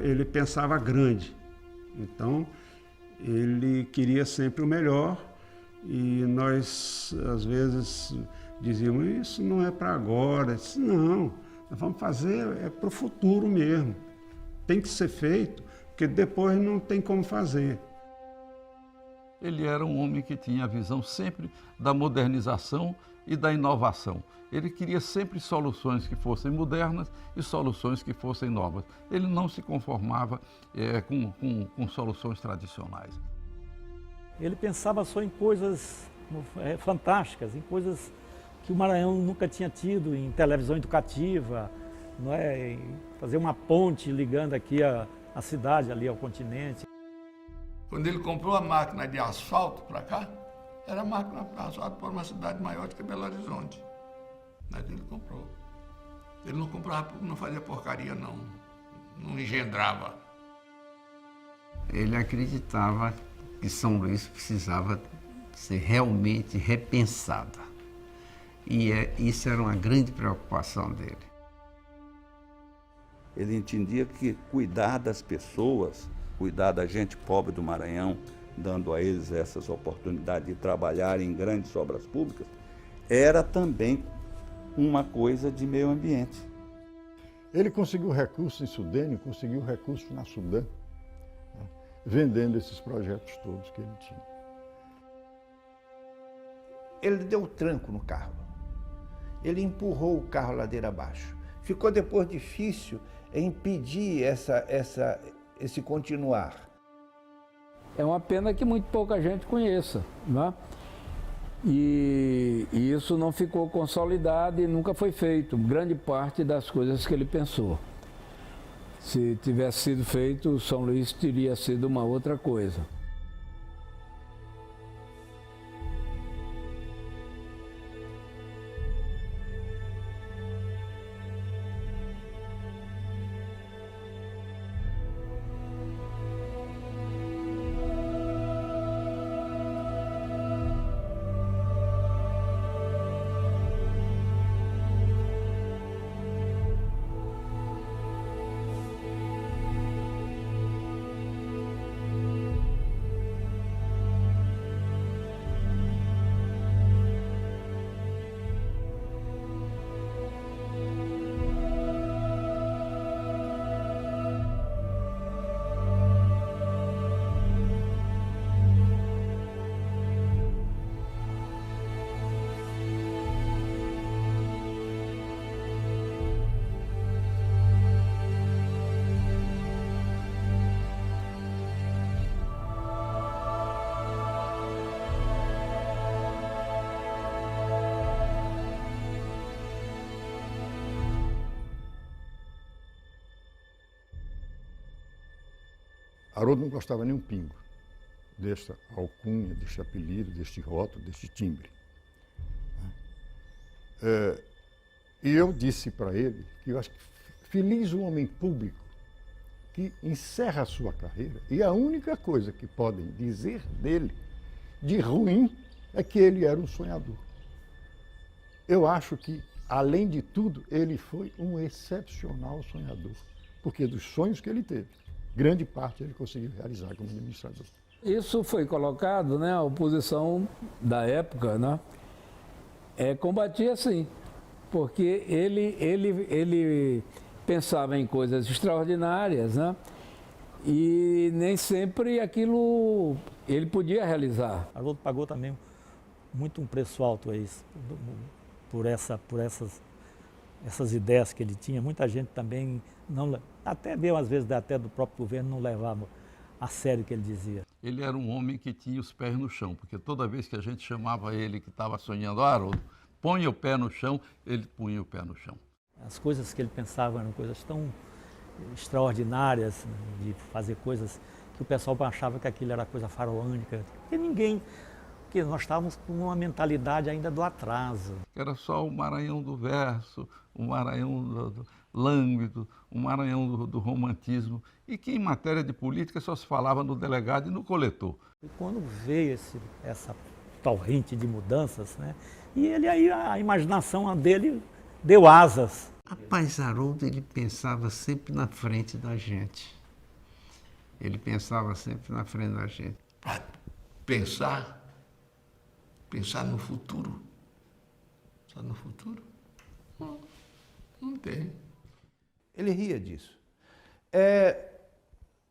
ele pensava grande. Então, ele queria sempre o melhor e nós, às vezes, dizíamos, isso não é para agora. Eu disse, não, nós vamos fazer para o futuro mesmo. Tem que ser feito, porque depois não tem como fazer. Ele era um homem que tinha a visão sempre da modernização e da inovação. Ele queria sempre soluções que fossem modernas e soluções que fossem novas. Ele não se conformava com soluções tradicionais. Ele pensava só em coisas fantásticas, em coisas que o Maranhão nunca tinha tido, em televisão educativa, não é? Em fazer uma ponte ligando aqui a cidade ali ao continente. Quando ele comprou a máquina de asfalto para cá, era a máquina de asfalto para uma cidade maior do que Belo Horizonte. Mas ele comprou. Ele não comprava, não fazia porcaria, não engendrava. Ele acreditava que São Luís precisava ser realmente repensada. E isso era uma grande preocupação dele. Ele entendia que cuidar das pessoas, cuidar da gente pobre do Maranhão, dando a eles essas oportunidades de trabalhar em grandes obras públicas, era também uma coisa de meio ambiente. Ele conseguiu recursos em Sudene, conseguiu recursos na Sudã, né, vendendo esses projetos todos que ele tinha. Ele deu o tranco no carro. Ele empurrou o carro ladeira abaixo. Ficou depois difícil impedir esse continuar. É uma pena que muito pouca gente conheça, né? E isso não ficou consolidado e nunca foi feito, grande parte das coisas que ele pensou. Se tivesse sido feito, São Luís teria sido uma outra coisa. Haroldo não gostava nem um pingo desta alcunha, deste apelido, deste rótulo, deste timbre. E eu disse para ele que eu acho que feliz o homem público que encerra a sua carreira e a única coisa que podem dizer dele de ruim é que ele era um sonhador. Eu acho que, além de tudo, ele foi um excepcional sonhador, porque dos sonhos que ele teve, grande parte ele conseguiu realizar como administrador. Isso foi colocado, né, a oposição da época, né, combatia sim, porque ele pensava em coisas extraordinárias, né, e nem sempre aquilo ele podia realizar. Haroldo pagou também muito um preço alto a isso, por essas ideias que ele tinha. Muita gente também não, até mesmo às vezes até do próprio governo, não levava a sério o que ele dizia. Ele era um homem que tinha os pés no chão, porque toda vez que a gente chamava ele que estava sonhando, Haroldo, põe o pé no chão, ele punha o pé no chão. As coisas que ele pensava eram coisas tão extraordinárias, né, de fazer coisas que o pessoal achava que aquilo era coisa faraônica, porque nós estávamos com uma mentalidade ainda do atraso. Era só o Maranhão do verso, o Maranhão do lânguido, o Maranhão do romantismo, e que em matéria de política só se falava no delegado e no coletor. E quando veio essa torrente de mudanças, né, e ele aí, a imaginação dele deu asas. Rapaz, Haroldo, ele pensava sempre na frente da gente. Ele pensava sempre na frente da gente. Para pensar no futuro. Só no futuro? Não tem. Ele ria disso.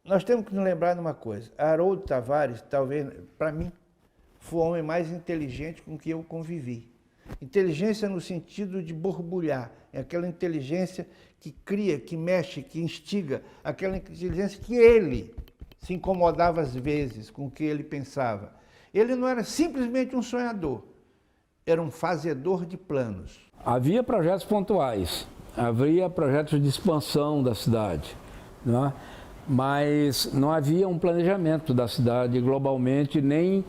Nós temos que nos lembrar de uma coisa. Haroldo Tavares, talvez, para mim, foi o homem mais inteligente com que eu convivi. Inteligência no sentido de borbulhar. É aquela inteligência que cria, que mexe, que instiga. Aquela inteligência que ele se incomodava às vezes com o que ele pensava. Ele não era simplesmente um sonhador. Era um fazedor de planos. Havia projetos pontuais. Havia projetos de expansão da cidade, né? Mas não havia um planejamento da cidade globalmente, nem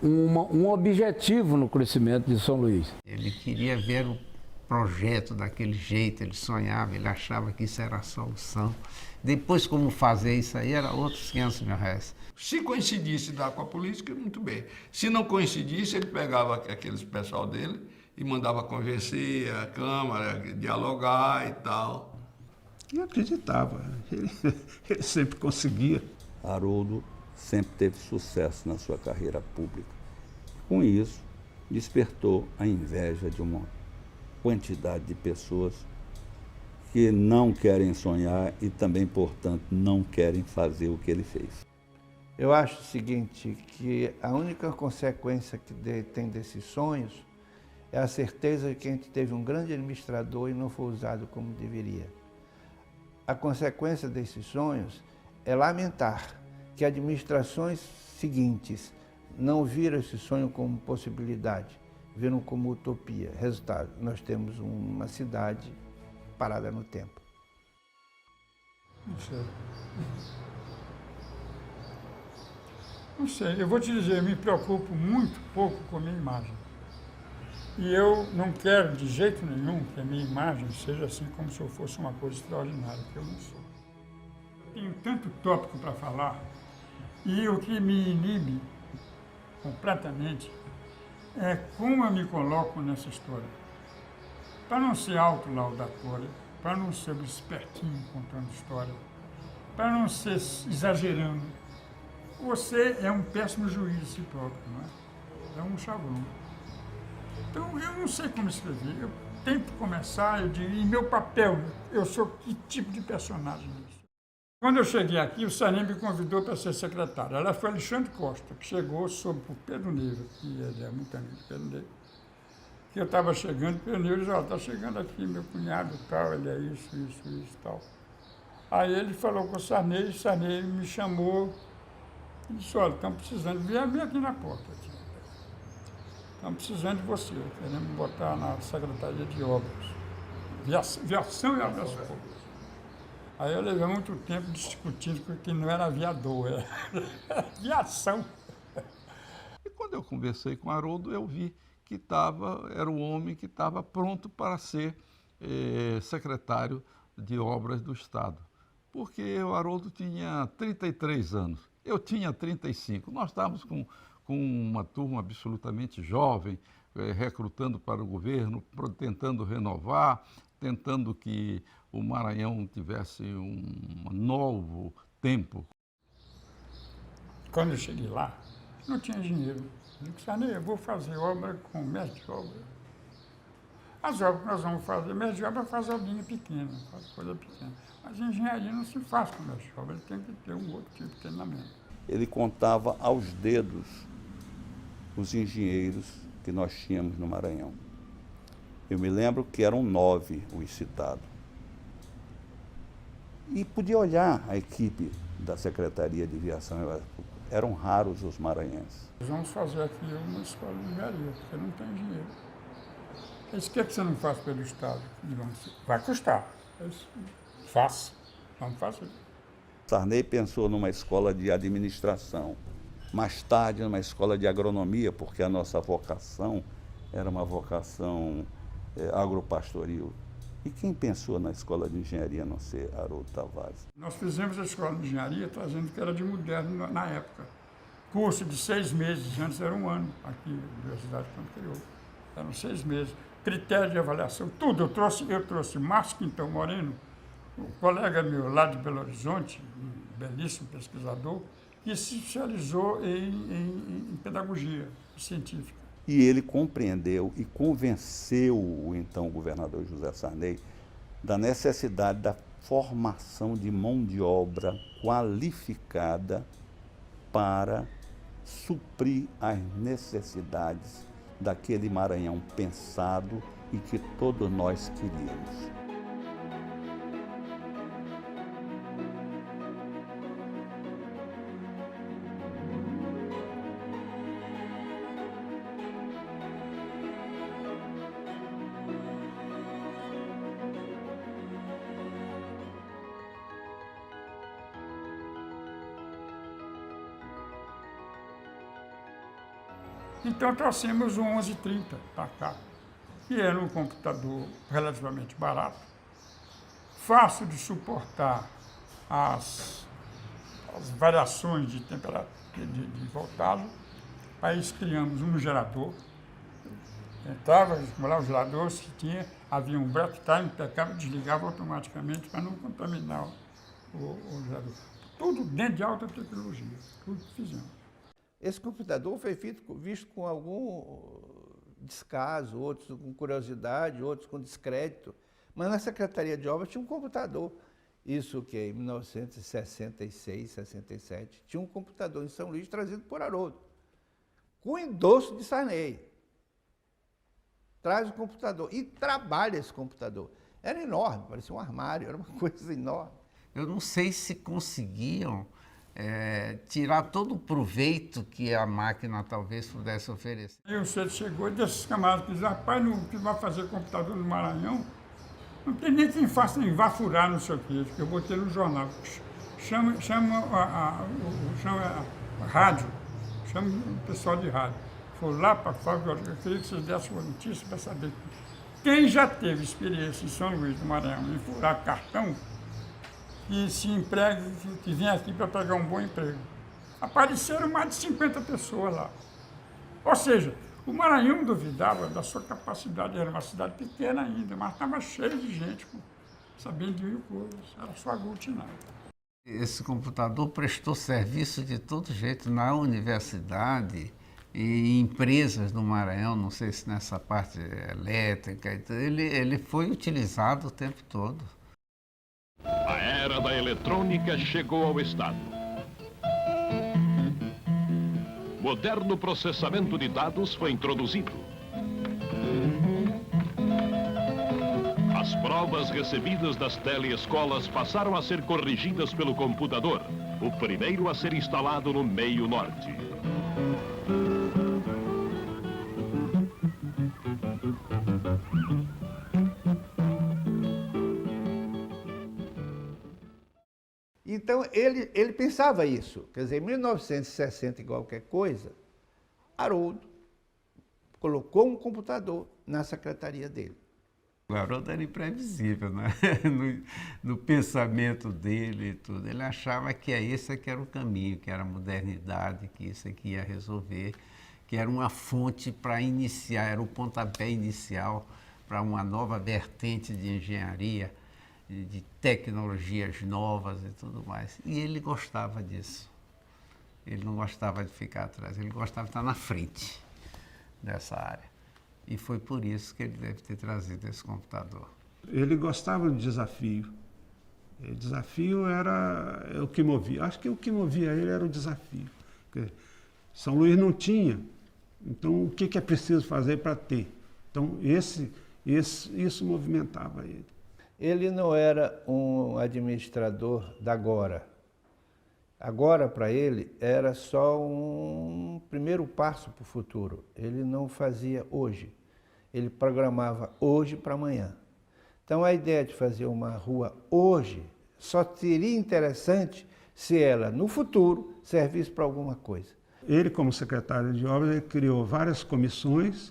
um objetivo no crescimento de São Luís. Ele queria ver o projeto daquele jeito, ele sonhava, ele achava que isso era a solução. Depois, como fazer isso aí, era outros 500 mil reais. Se coincidisse lá com a política, muito bem. Se não coincidisse, ele pegava aqueles pessoal dele e mandava convencer a Câmara, dialogar e tal. E acreditava, ele sempre conseguia. Haroldo sempre teve sucesso na sua carreira pública. Com isso, despertou a inveja de uma quantidade de pessoas que não querem sonhar e também, portanto, não querem fazer o que ele fez. Eu acho o seguinte, que a única consequência que tem desses sonhos é a certeza de que a gente teve um grande administrador e não foi usado como deveria. A consequência desses sonhos é lamentar que administrações seguintes não viram esse sonho como possibilidade, viram como utopia. Resultado, nós temos uma cidade parada no tempo. Não sei, eu vou te dizer, eu me preocupo muito pouco com a minha imagem. E eu não quero de jeito nenhum que a minha imagem seja assim como se eu fosse uma coisa extraordinária, que eu não sou. Tenho tanto tópico para falar, e o que me inibe completamente é como eu me coloco nessa história. Para não ser autolaudatória, para não ser espertinho contando história, para não ser exagerando. Você é um péssimo juiz de si próprio, não é? É um chavão. Então, eu não sei como escrever. Eu tento começar, eu digo, em meu papel, eu sou que tipo de personagem isso? Quando eu cheguei aqui, o Sarney me convidou para ser secretário. Ela foi Alexandre Costa, que chegou sob o Pedro Neiva, que ele é muito amigo do Pedro Neiva. Que eu estava chegando, o Pedro Neiva disse, está chegando aqui meu cunhado e tal, ele é isso e tal. Aí ele falou com o Sarney me chamou e disse, olha, estamos precisando, vem aqui na porta. Estamos precisando de você, queremos botar na Secretaria de Obras. Viação e Obras Públicas. Aí eu levei muito tempo discutindo que não era aviador, era viação. E quando eu conversei com Haroldo, eu vi que era um homem que estava pronto para ser secretário de Obras do Estado. Porque o Haroldo tinha 33 anos, eu tinha 35. Nós estávamos com uma turma absolutamente jovem, recrutando para o governo, tentando renovar, tentando que o Maranhão tivesse um novo tempo. Quando eu cheguei lá, não tinha dinheiro. Eu disse, Sarney, eu vou fazer obra com mestre de obra. As obras que nós vamos fazer, mestre de obra faz obrinha pequena, faz coisa pequena. Mas engenharia não se faz com mestre de obra, ele tem que ter um outro tipo de treinamento. Ele contava aos dedos os engenheiros que nós tínhamos no Maranhão. Eu me lembro que eram 9 os citados. E podia olhar a equipe da Secretaria de Viação e Obras Públicas. Eram raros os maranhenses. Nós vamos fazer aqui uma escola de engenharia, porque não tem dinheiro. Isso que você não faz pelo Estado? Vai custar. Faça. Vamos fazer. Sarney pensou numa escola de administração. Mais tarde, numa escola de agronomia, porque a nossa vocação era uma vocação agropastoril. E quem pensou na escola de engenharia a não ser Haroldo Tavares? Nós fizemos a escola de engenharia trazendo que era de moderno na época. Curso de 6 meses, antes era 1 ano, aqui na Universidade quando criou. Eram 6 meses. Critério de avaliação, tudo. Eu trouxe Márcio Quintão Moreno, um colega meu lá de Belo Horizonte, belíssimo pesquisador, que se especializou em pedagogia científica. E ele compreendeu e convenceu o então governador José Sarney da necessidade da formação de mão de obra qualificada para suprir as necessidades daquele Maranhão pensado e que todos nós queríamos. Então trouxemos o 1130 para cá, que era um computador relativamente barato, fácil de suportar as variações de temperatura, de voltagem. Aí criamos um gerador, entrava, estimulava o gerador, se tinha, havia um break time, pegava, desligava automaticamente para não contaminar o gerador. Tudo dentro de alta tecnologia, tudo que fizemos. Esse computador foi visto com algum descaso, outros com curiosidade, outros com descrédito. Mas na Secretaria de Obras tinha um computador. Isso que em 1966, 67, tinha um computador em São Luís trazido por Haroldo, com endosso de Sarney. Traz o computador e trabalha esse computador. Era enorme, parecia um armário, era uma coisa enorme. Eu não sei se conseguiam tirar todo o proveito que a máquina talvez pudesse oferecer. Aí o Cedo chegou e desses camaradas que diziam, rapaz, não, que vai fazer computador no Maranhão, não tem nem quem faça, nem vá furar, não sei o quê, que eu botei no jornal. Chama a rádio, chama o pessoal de rádio. Foi lá para a fábrica, eu queria que vocês dessem uma notícia para saber quem já teve experiência em São Luís do Maranhão em furar cartão, que se empregue, que vem aqui para pegar um bom emprego. Apareceram mais de 50 pessoas lá. Ou seja, o Maranhão duvidava da sua capacidade, era uma cidade pequena ainda, mas estava cheio de gente, sabendo de mil coisas, era só aglutinado. Esse computador prestou serviço de todo jeito na universidade e em empresas do Maranhão, não sei se nessa parte elétrica, então ele foi utilizado o tempo todo. A era da eletrônica chegou ao Estado. Moderno processamento de dados foi introduzido. As provas recebidas das teleescolas passaram a ser corrigidas pelo computador, o primeiro a ser instalado no meio norte. Então, ele pensava isso. Quer dizer, em 1960 e qualquer coisa, Haroldo colocou um computador na secretaria dele. O Haroldo era imprevisível, né? no pensamento dele e tudo. Ele achava que esse aqui era o caminho, que era a modernidade, que isso aqui ia resolver, que era uma fonte para iniciar, era o pontapé inicial para uma nova vertente de engenharia, de tecnologias novas e tudo mais. E ele gostava disso. Ele não gostava de ficar atrás, ele gostava de estar na frente dessa área. E foi por isso que ele deve ter trazido esse computador. Ele gostava do desafio. O desafio era o que movia. Acho que o que movia ele era o desafio. Porque São Luís não tinha. Então, o que é preciso fazer para ter? Então, isso movimentava ele. Ele não era um administrador da agora. Agora, para ele, era só um primeiro passo para o futuro. Ele não fazia hoje. Ele programava hoje para amanhã. Então, a ideia de fazer uma rua hoje só seria interessante se ela, no futuro, servisse para alguma coisa. Ele, como secretário de obras, ele criou várias comissões,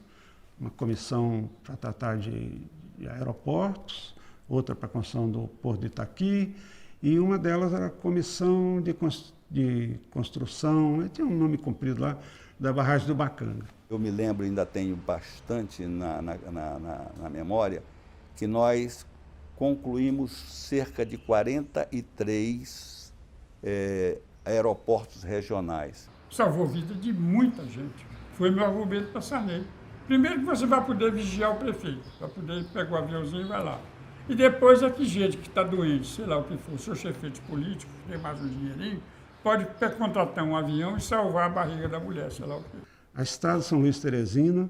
uma comissão para tratar de aeroportos, outra para a construção do Porto de Itaqui, e uma delas era a comissão de construção, tinha um nome comprido lá, da barragem do Bacanga. Eu me lembro, ainda tenho bastante na memória, que nós concluímos cerca de 43 aeroportos regionais. Salvou a vida de muita gente. Foi meu argumento para Sarney. Primeiro que você vai poder vigiar o prefeito, vai poder pegar o aviãozinho e vai lá. E depois é que gente que está doente, sei lá o que for, seu chefete político, que tem mais um dinheirinho, pode contratar um avião e salvar a barriga da mulher, sei lá o que. A estrada São Luís Teresina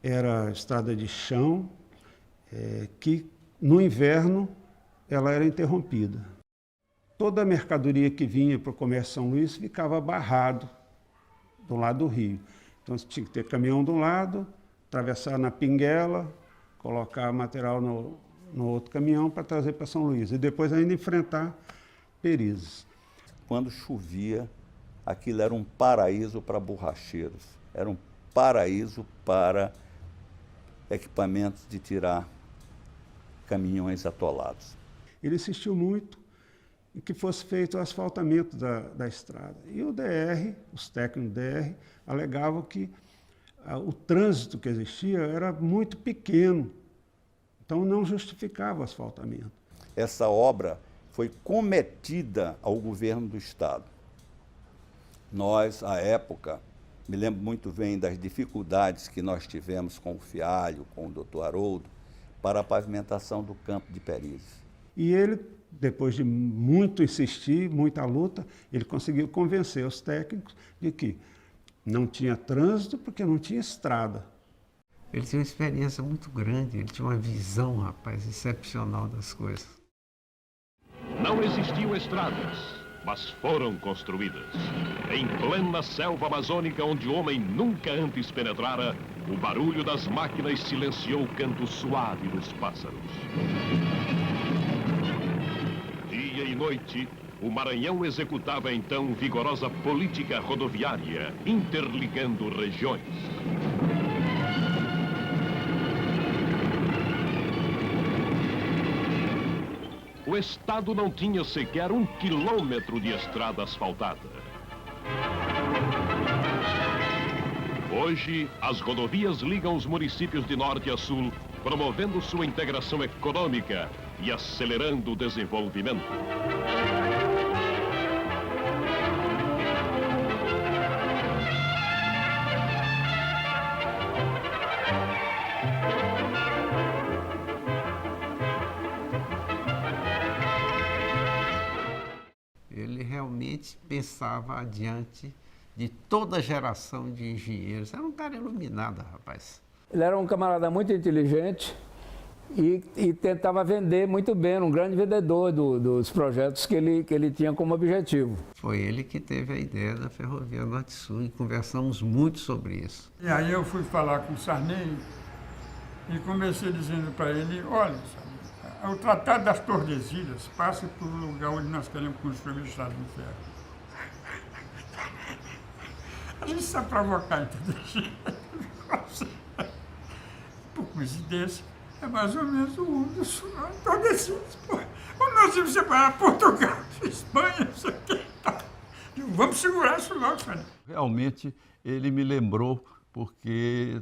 era estrada de chão, que no inverno ela era interrompida. Toda a mercadoria que vinha para o comércio São Luís ficava barrado do lado do rio. Então você tinha que ter caminhão de um lado, atravessar na Pinguela, colocar material no outro caminhão para trazer para São Luís. E depois ainda enfrentar Perizes. Quando chovia, aquilo era um paraíso para borracheiros. Era um paraíso para equipamentos de tirar caminhões atolados. Ele insistiu muito em que fosse feito o asfaltamento da estrada. E o DR, os técnicos do DR, alegavam que o trânsito que existia era muito pequeno, então não justificava o asfaltamento. Essa obra foi cometida ao governo do Estado. Nós, à época, me lembro muito bem das dificuldades que nós tivemos com o Fialho, com o doutor Haroldo, para a pavimentação do campo de Perizes. E ele, depois de muito insistir, muita luta, ele conseguiu convencer os técnicos de que não tinha trânsito porque não tinha estrada. Ele tinha uma experiência muito grande, ele tinha uma visão, rapaz, excepcional das coisas. Não existiam estradas, mas foram construídas. Em plena selva amazônica, onde o homem nunca antes penetrara, o barulho das máquinas silenciou o canto suave dos pássaros. Dia e noite, o Maranhão executava então vigorosa política rodoviária, interligando regiões. O Estado não tinha sequer 1 quilômetro de estrada asfaltada. Hoje, as rodovias ligam os municípios de norte a sul, promovendo sua integração econômica e acelerando o desenvolvimento. Ele realmente pensava adiante de toda a geração de engenheiros. Era um cara iluminado, rapaz. Ele era um camarada muito inteligente e tentava vender muito bem, era um grande vendedor dos projetos que ele tinha como objetivo. Foi ele que teve a ideia da Ferrovia Norte-Sul e conversamos muito sobre isso. E aí eu fui falar com o Sarney e comecei dizendo para ele, olha, Sarney, o Tratado das Tordesilhas passa por um lugar onde nós queremos construir uma estrada de ferro. A gente sabe provocar, entendeu? Por coincidência, é mais ou menos o mundo do sul, Tordesilhas. Quando nós íamos separar Portugal, Espanha, não sei o que. Vamos segurar isso logo, Sarney. Realmente, ele me lembrou, porque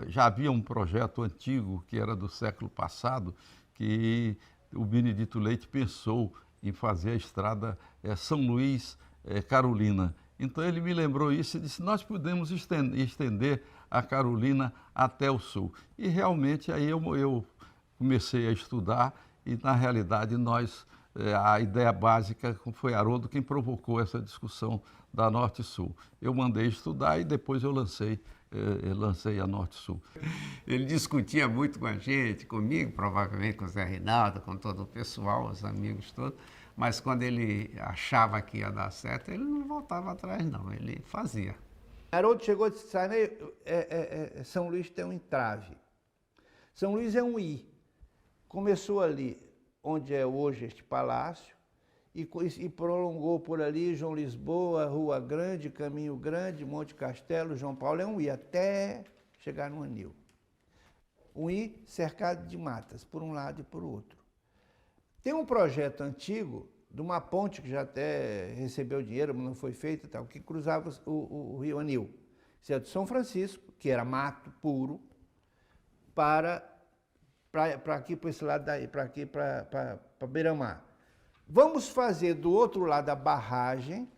já havia um projeto antigo, que era do século passado, que o Benedito Leite pensou em fazer a estrada São Luís-Carolina. Então ele me lembrou isso e disse, nós podemos estender a Carolina até o sul. E realmente aí eu comecei a estudar e na realidade a ideia básica foi Haroldo quem provocou essa discussão da Norte-Sul. Eu mandei estudar e depois eu lancei a Norte-Sul. Ele discutia muito com a gente, comigo, provavelmente com o Zé Rinaldo, com todo o pessoal, os amigos todos, mas quando ele achava que ia dar certo, ele não voltava atrás não, ele fazia. Haroldo chegou e disse, Sarney, São Luís tem um entrave. São Luís é um I. Começou ali, onde é hoje este palácio, e prolongou por ali João Lisboa, Rua Grande, Caminho Grande, Monte Castelo, João Paulo, é um I, até chegar no Anil. Um I cercado de matas, por um lado e por outro. Tem um projeto antigo, de uma ponte que já até recebeu dinheiro, mas não foi feita, tal, que cruzava o rio Anil. Isso é de São Francisco, que era mato puro, para aqui, para esse lado daí, para aqui, para Beira-Mar. Vamos fazer do outro lado a barragem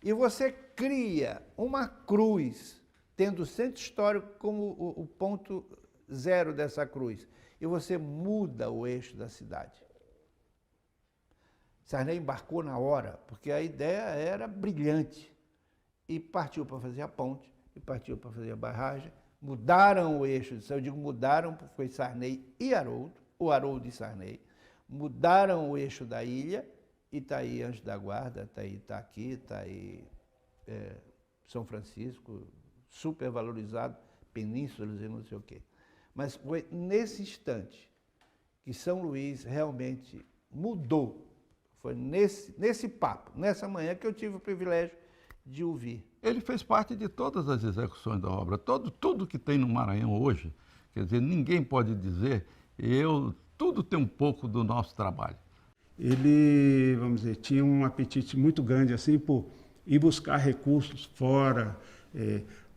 e você cria uma cruz, tendo o centro histórico como o ponto zero dessa cruz. E você muda o eixo da cidade. Sarney embarcou na hora, porque a ideia era brilhante. E partiu para fazer a ponte, e partiu para fazer a barragem. Mudaram o eixo, eu digo mudaram, porque foi Sarney e Haroldo, o Haroldo e Sarney. Mudaram o eixo da ilha, e está aí Anjo da Guarda, está aí São Francisco, super valorizado, penínsulas e não sei o quê. Mas foi nesse instante que São Luís realmente mudou. Foi nesse papo, nessa manhã, que eu tive o privilégio de ouvir. Ele fez parte de todas as execuções da obra, tudo que tem no Maranhão hoje, quer dizer, ninguém pode dizer, tudo tem um pouco do nosso trabalho. Ele, vamos dizer, tinha um apetite muito grande assim por ir buscar recursos fora,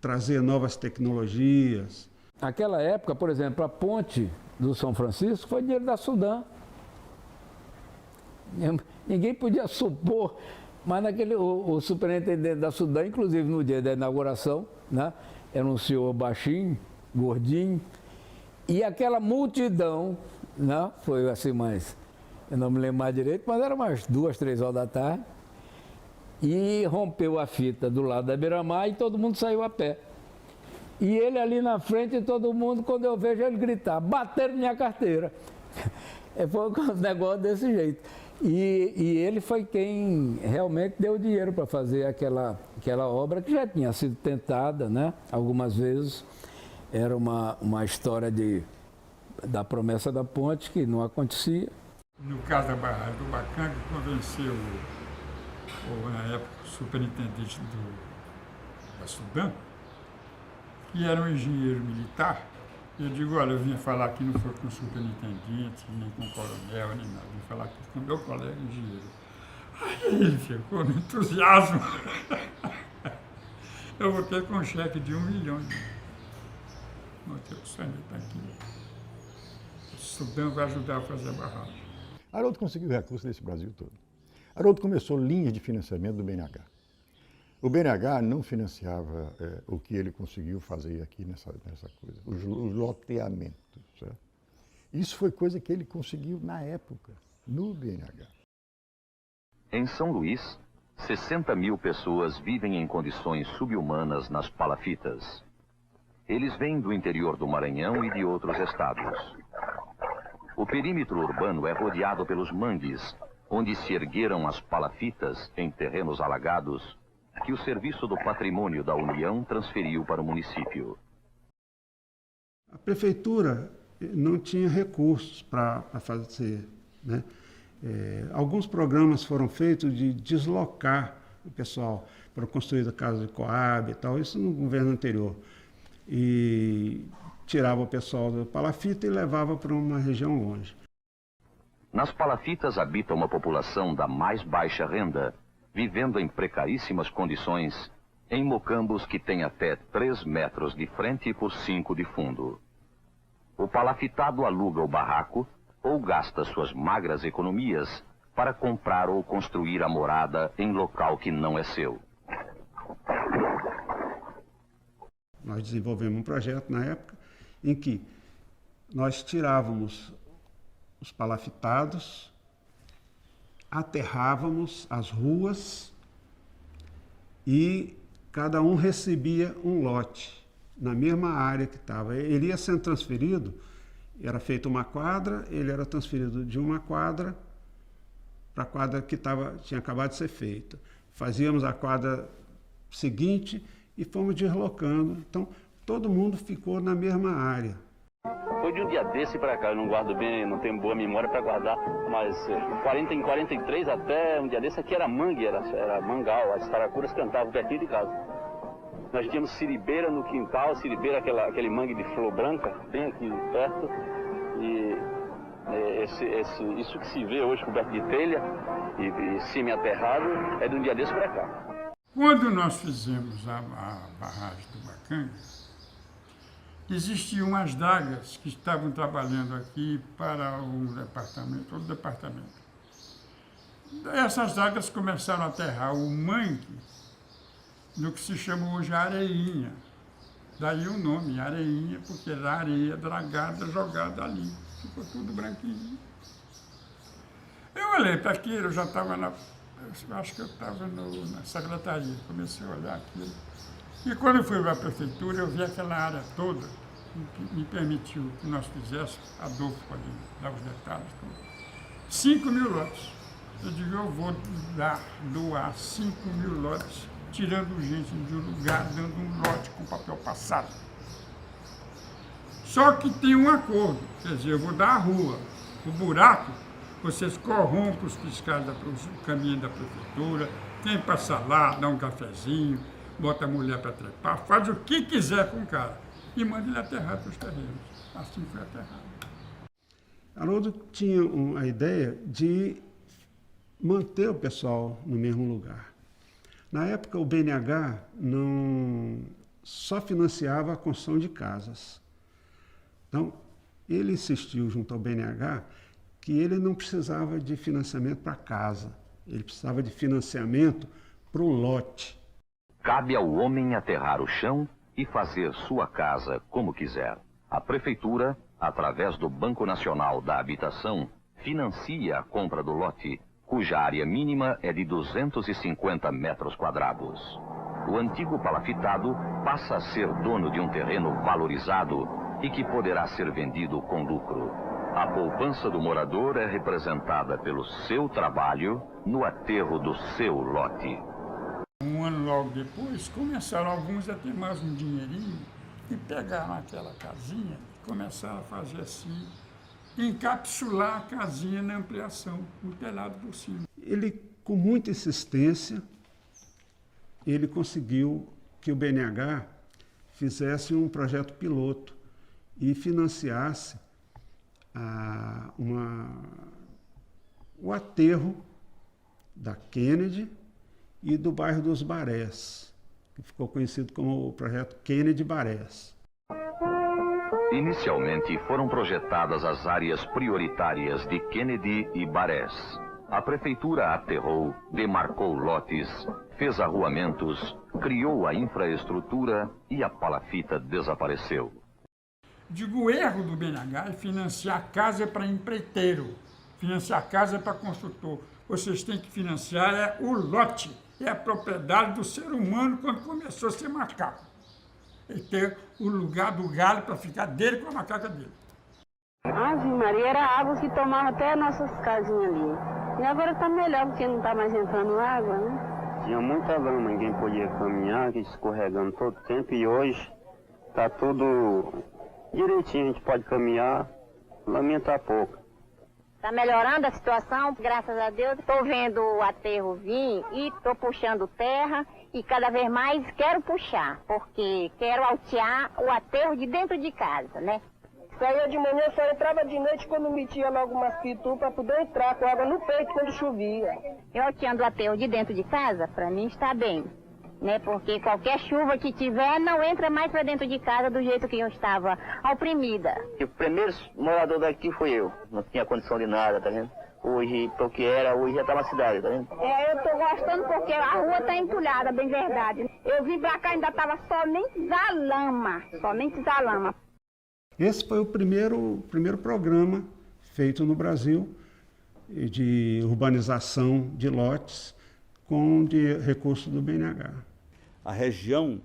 trazer novas tecnologias. Naquela época, por exemplo, a ponte do São Francisco foi dinheiro da Sudam. Ninguém podia supor, mas o superintendente da Sudam, inclusive no dia da inauguração, né, era um senhor baixinho, gordinho, e aquela multidão, né, foi assim mais, eu não me lembro mais direito, mas era umas 2, 3 horas da tarde, e rompeu a fita do lado da beira-mar e todo mundo saiu a pé. E ele ali na frente, e todo mundo, quando eu vejo ele gritar, bateram minha carteira. Foi um negócio desse jeito. E ele foi quem realmente deu dinheiro para fazer aquela obra que já tinha sido tentada, né, algumas vezes. Era uma história da promessa da ponte que não acontecia. No caso da barragem do Bacanga, convenceu na época, o superintendente da Sudam, que era um engenheiro militar. Eu digo, olha, eu vinha falar aqui não foi com o superintendente, nem com o coronel, nem nada, vim falar aqui com o meu colega engenheiro. Aí ele ficou no entusiasmo. Eu voltei com um cheque de 1 milhão. O Sarney está aqui. O Sudam vai ajudar a fazer a barragem. Haroldo conseguiu recursos desse Brasil todo. Haroldo começou linhas de financiamento do BNH. O BNH não financiava o que ele conseguiu fazer aqui nessa coisa, os loteamentos. Certo? Isso foi coisa que ele conseguiu na época, no BNH. Em São Luís, 60 mil pessoas vivem em condições subhumanas nas palafitas. Eles vêm do interior do Maranhão e de outros estados. O perímetro urbano é rodeado pelos mangues, onde se ergueram as palafitas em terrenos alagados, que o Serviço do Patrimônio da União transferiu para o município. A prefeitura não tinha recursos para fazer, né? Alguns programas foram feitos de deslocar o pessoal para construir a casa de Coab e tal, isso no governo anterior. E tirava o pessoal da palafita e levava para uma região longe. Nas palafitas habita uma população da mais baixa renda, vivendo em precaríssimas condições, em mocambos que têm até 3 metros de frente por 5 de fundo. O palafitado aluga o barraco ou gasta suas magras economias para comprar ou construir a morada em local que não é seu. Nós desenvolvemos um projeto na época em que nós tirávamos os palafitados, aterrávamos as ruas e cada um recebia um lote na mesma área que estava. Ele ia sendo transferido, era feita uma quadra, ele era transferido de uma quadra para a quadra que tinha acabado de ser feita. Fazíamos a quadra seguinte e fomos deslocando. Então, todo mundo ficou na mesma área. Foi de um dia desse para cá, eu não guardo bem, não tenho boa memória para guardar, mas em 43 até um dia desse aqui era mangue, era mangal, as taracuras cantavam pertinho de casa. Nós tínhamos siribeira no quintal, siribeira, aquele mangue de flor branca, bem aqui perto, e isso que se vê hoje coberto de telha e semi-aterrado é de um dia desse para cá. Quando nós fizemos a barragem do Bacanga, existiam umas dagas que estavam trabalhando aqui para um departamento, outro departamento. Essas águas começaram a aterrar o mangue no que se chama hoje Areinha. Daí o nome, Areinha, porque era areia dragada jogada ali. Ficou tudo branquinho. Eu olhei para aquilo, eu já estava eu acho que eu estava na secretaria, comecei a olhar aquilo. E quando eu fui para a prefeitura, eu vi aquela área toda, que me permitiu que nós fizéssemos, Adolfo pode dar os detalhes, 5.000 lotes. Eu digo, eu vou doar 5.000 lotes, tirando gente de um lugar, dando um lote com papel passado. Só que tem um acordo, quer dizer, eu vou dar a rua, o buraco, vocês corrompem os fiscais do caminho da prefeitura, quem passar lá, dá um cafezinho, bota a mulher para trepar, faz o que quiser com o cara e manda ele aterrar para os terrenos. Assim foi aterrado. Haroldo tinha a ideia de manter o pessoal no mesmo lugar. Na época, o BNH não só financiava a construção de casas. Então, ele insistiu junto ao BNH que ele não precisava de financiamento para casa, ele precisava de financiamento para o lote. Cabe ao homem aterrar o chão e fazer sua casa como quiser. A prefeitura, através do Banco Nacional da Habitação, financia a compra do lote, cuja área mínima é de 250 metros quadrados. O antigo palafitado passa a ser dono de um terreno valorizado e que poderá ser vendido com lucro. A poupança do morador é representada pelo seu trabalho no aterro do seu lote. Um ano logo depois, começaram alguns a ter mais um dinheirinho e pegaram aquela casinha e começaram a fazer assim, encapsular a casinha na ampliação, o telhado por cima. Ele, com muita insistência, ele conseguiu que o BNH fizesse um projeto piloto e financiasse o aterro da Kennedy e do bairro dos Barés, que ficou conhecido como o projeto Kennedy Barés. Inicialmente foram projetadas as áreas prioritárias de Kennedy e Barés. A prefeitura aterrou, demarcou lotes, fez arruamentos, criou a infraestrutura e a palafita desapareceu. Digo, o erro do BNH é financiar casa para empreiteiro, financiar casa para construtor. Vocês têm que financiar o lote, é a propriedade do ser humano quando começou a ser macaco. E ter o lugar do galho para ficar dele com a macaca dele. Ave Maria, era água que tomava até nossas casinhas ali. E agora está melhor, porque não está mais entrando água, né? Tinha muita lama, ninguém podia caminhar, escorregando todo tempo, e hoje está tudo direitinho, a gente pode caminhar, lamentar pouco. Está melhorando a situação, graças a Deus. Estou vendo o aterro vir e estou puxando terra e cada vez mais quero puxar, porque quero altear o aterro de dentro de casa, né? Saía de manhã, só entrava de noite quando metia logo umas pitu para poder entrar com água no peito quando chovia. Eu alteando o aterro de dentro de casa, para mim está bem, né? Porque qualquer chuva que tiver não entra mais para dentro de casa do jeito que eu estava oprimida. O primeiro morador daqui foi eu, não tinha condição de nada, tá vendo? Hoje, porque era, hoje já tá na cidade, tá vendo? Eu tô gostando porque a rua tá entulhada, bem verdade. Eu vim pra cá e ainda tava somente a lama. Esse foi o primeiro programa feito no Brasil de urbanização de lotes com recursos do BNH. A região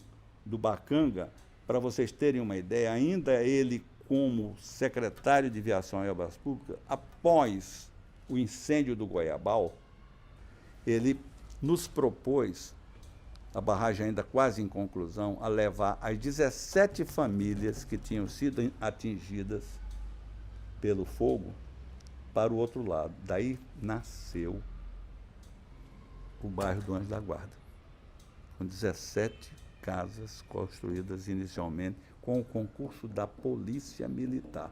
do Bacanga, para vocês terem uma ideia, ainda ele como secretário de Viação e Obras Públicas, após o incêndio do Goiabal, ele nos propôs, a barragem ainda quase em conclusão, a levar as 17 famílias que tinham sido atingidas pelo fogo para o outro lado. Daí nasceu o bairro do Anjo da Guarda, com 17 casas construídas inicialmente com o concurso da Polícia Militar,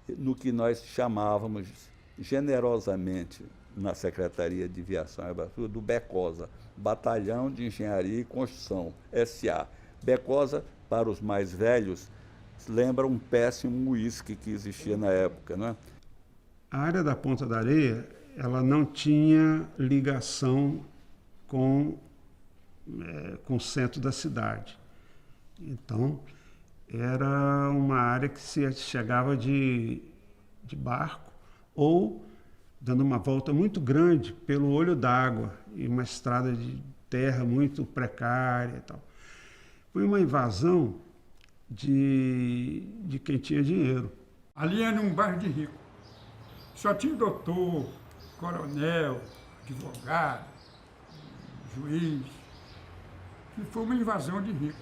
no que nós chamávamos generosamente na Secretaria de Viação e Obras Públicas do BECOSA, Batalhão de Engenharia e Construção, SA. BECOSA, para os mais velhos, lembra um péssimo uísque que existia na época, né? A área da Ponta da Areia ela não tinha ligação com o centro da cidade. Então, era uma área que se chegava de barco ou dando uma volta muito grande pelo olho d'água e uma estrada de terra muito precária e tal. Foi uma invasão de quem tinha dinheiro. Ali era um bairro de rico. Só tinha doutor, coronel, advogado, juiz. E foi uma invasão de rico.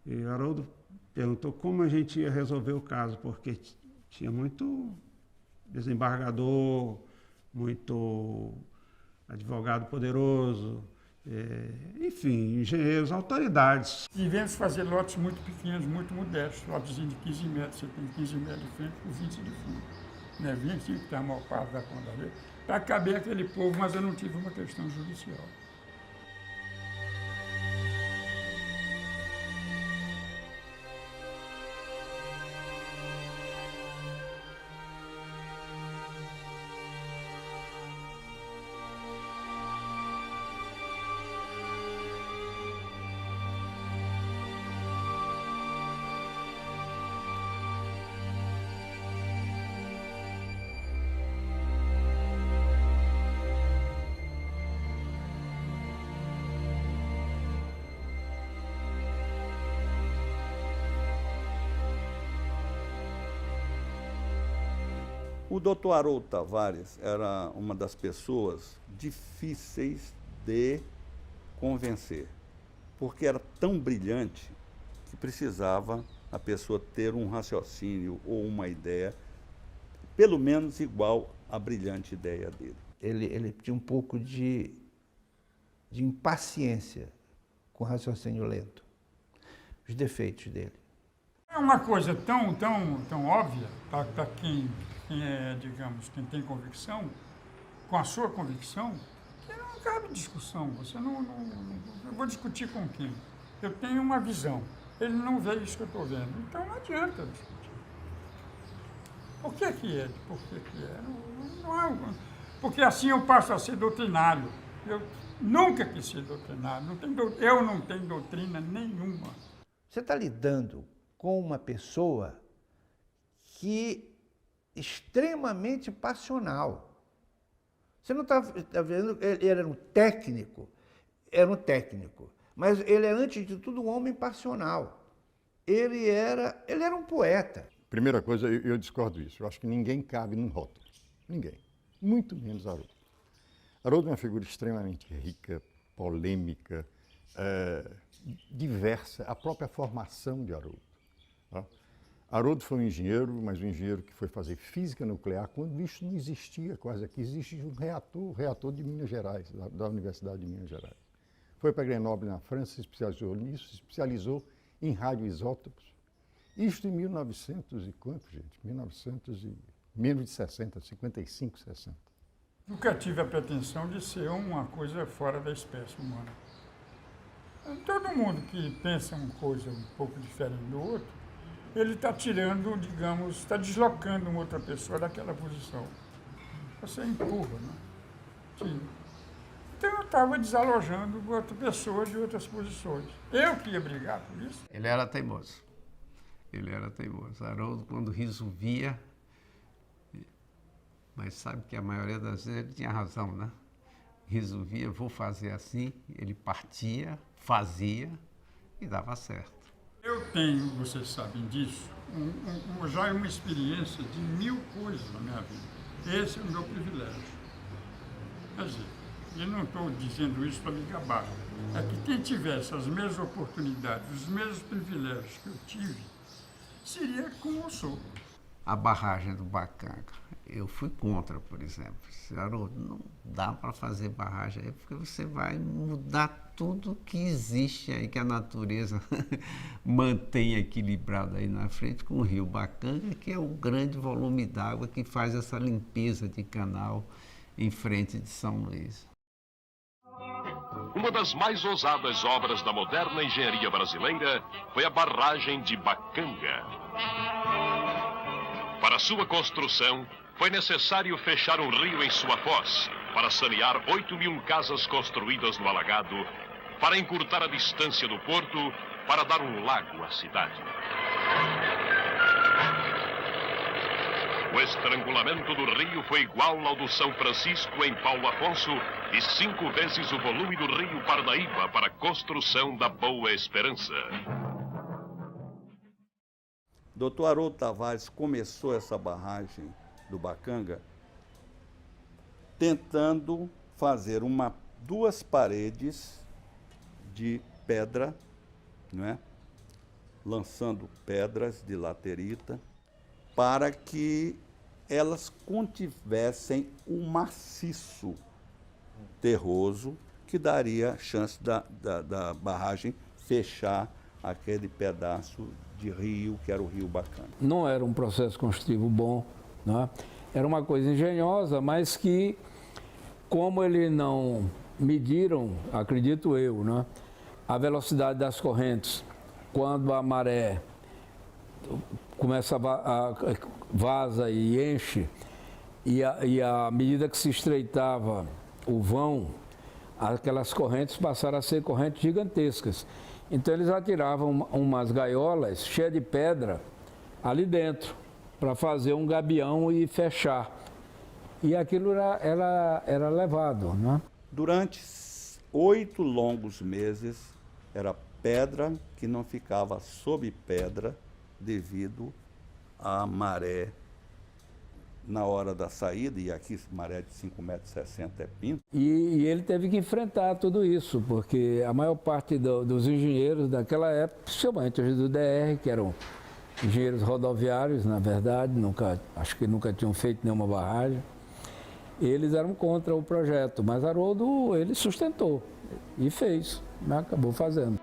E Haroldo perguntou como a gente ia resolver o caso, porque tinha muito desembargador, muito advogado poderoso, enfim, engenheiros, autoridades. Tivemos que fazer lotes muito pequenos, muito modestos, lotes de 15 metros, você tem 15 metros de frente por 20 de fundo. Né? 25 que está a maior parte da conta dele, para caber aquele povo, mas eu não tive uma questão judicial. O doutor Haroldo Tavares era uma das pessoas difíceis de convencer, porque era tão brilhante que precisava a pessoa ter um raciocínio ou uma ideia, pelo menos igual à brilhante ideia dele. Ele tinha um pouco de impaciência com o raciocínio lento, os defeitos dele. É uma coisa tão óbvia para quem digamos, quem tem convicção, com a sua convicção, que não cabe discussão. Você eu vou discutir com quem? Eu tenho uma visão. Ele não vê isso que eu estou vendo. Então não adianta discutir. Por que é? Por que é? Porque assim eu passo a ser doutrinário. Eu nunca quis ser doutrinário. Eu não tenho doutrina nenhuma. Você está lidando com uma pessoa que extremamente passional. Você não está vendo, ele era um técnico, mas ele é, antes de tudo, um homem passional. Ele era um poeta. Primeira coisa, eu discordo disso. Eu acho que ninguém cabe num rótulo. Ninguém. Muito menos Haroldo. Haroldo é uma figura extremamente rica, polêmica, diversa. A própria formação de Haroldo. Tá? Haroldo foi um engenheiro, mas um engenheiro que foi fazer física nuclear quando isso não existia quase aqui. Existe um reator de Minas Gerais, da Universidade de Minas Gerais. Foi para Grenoble, na França, se especializou nisso, se especializou em radioisótopos. Isto em 1900 e quanto, gente? 1900 e menos de 60, 55, 60. Nunca tive a pretensão de ser uma coisa fora da espécie humana. Todo mundo que pensa uma coisa um pouco diferente do outro, ele está tirando, digamos, está deslocando uma outra pessoa daquela posição. Você empurra, né? Tira. Então eu estava desalojando outra pessoa de outras posições. Eu que ia brigar por isso. Ele era teimoso. Haroldo, quando resolvia, mas sabe que a maioria das vezes ele tinha razão, né? Resolvia, vou fazer assim, ele partia, fazia e dava certo. Eu tenho, vocês sabem disso, já uma experiência de 1000 coisas na minha vida. Esse é o meu privilégio. Quer dizer, eu não estou dizendo isso para me gabar. É que quem tivesse as mesmas oportunidades, os mesmos privilégios que eu tive, seria como eu sou. A barragem do Bacanga, eu fui contra, por exemplo. Haroldo, não dá para fazer barragem aí, porque você vai mudar tudo que existe aí, que a natureza mantém equilibrado aí na frente com o rio Bacanga, que é o grande volume d'água que faz essa limpeza de canal em frente de São Luís. Uma das mais ousadas obras da moderna engenharia brasileira foi a barragem de Bacanga. Para sua construção, foi necessário fechar um rio em sua foz para sanear 8.000 casas construídas no alagado, para encurtar a distância do porto, para dar um lago à cidade. O estrangulamento do rio foi igual ao do São Francisco em Paulo Afonso e 5 vezes o volume do rio Parnaíba para a construção da Boa Esperança. Dr. Haroldo Tavares começou essa barragem do Bacanga tentando fazer duas paredes de pedra, não é? Lançando pedras de laterita para que elas contivessem um maciço terroso que daria chance da barragem fechar aquele pedaço de rio que era o Rio Bacanga. Não era um processo construtivo bom, né? Era uma coisa engenhosa, mas que, como eles não mediram, acredito eu, né, a velocidade das correntes, quando a maré começa a vaza e enche, e à medida que se estreitava o vão, aquelas correntes passaram a ser correntes gigantescas. Então eles atiravam umas gaiolas cheias de pedra ali dentro, para fazer um gabião e fechar. E aquilo era levado, né? Durante 8 longos meses, era pedra que não ficava sob pedra devido à maré na hora da saída, e aqui maré de 5,60 metros é pinto. E ele teve que enfrentar tudo isso, porque a maior parte dos engenheiros daquela época, principalmente os do DR, que eram engenheiros rodoviários, na verdade, acho que nunca tinham feito nenhuma barragem, eles eram contra o projeto, mas Haroldo, ele sustentou e fez, né? Acabou fazendo.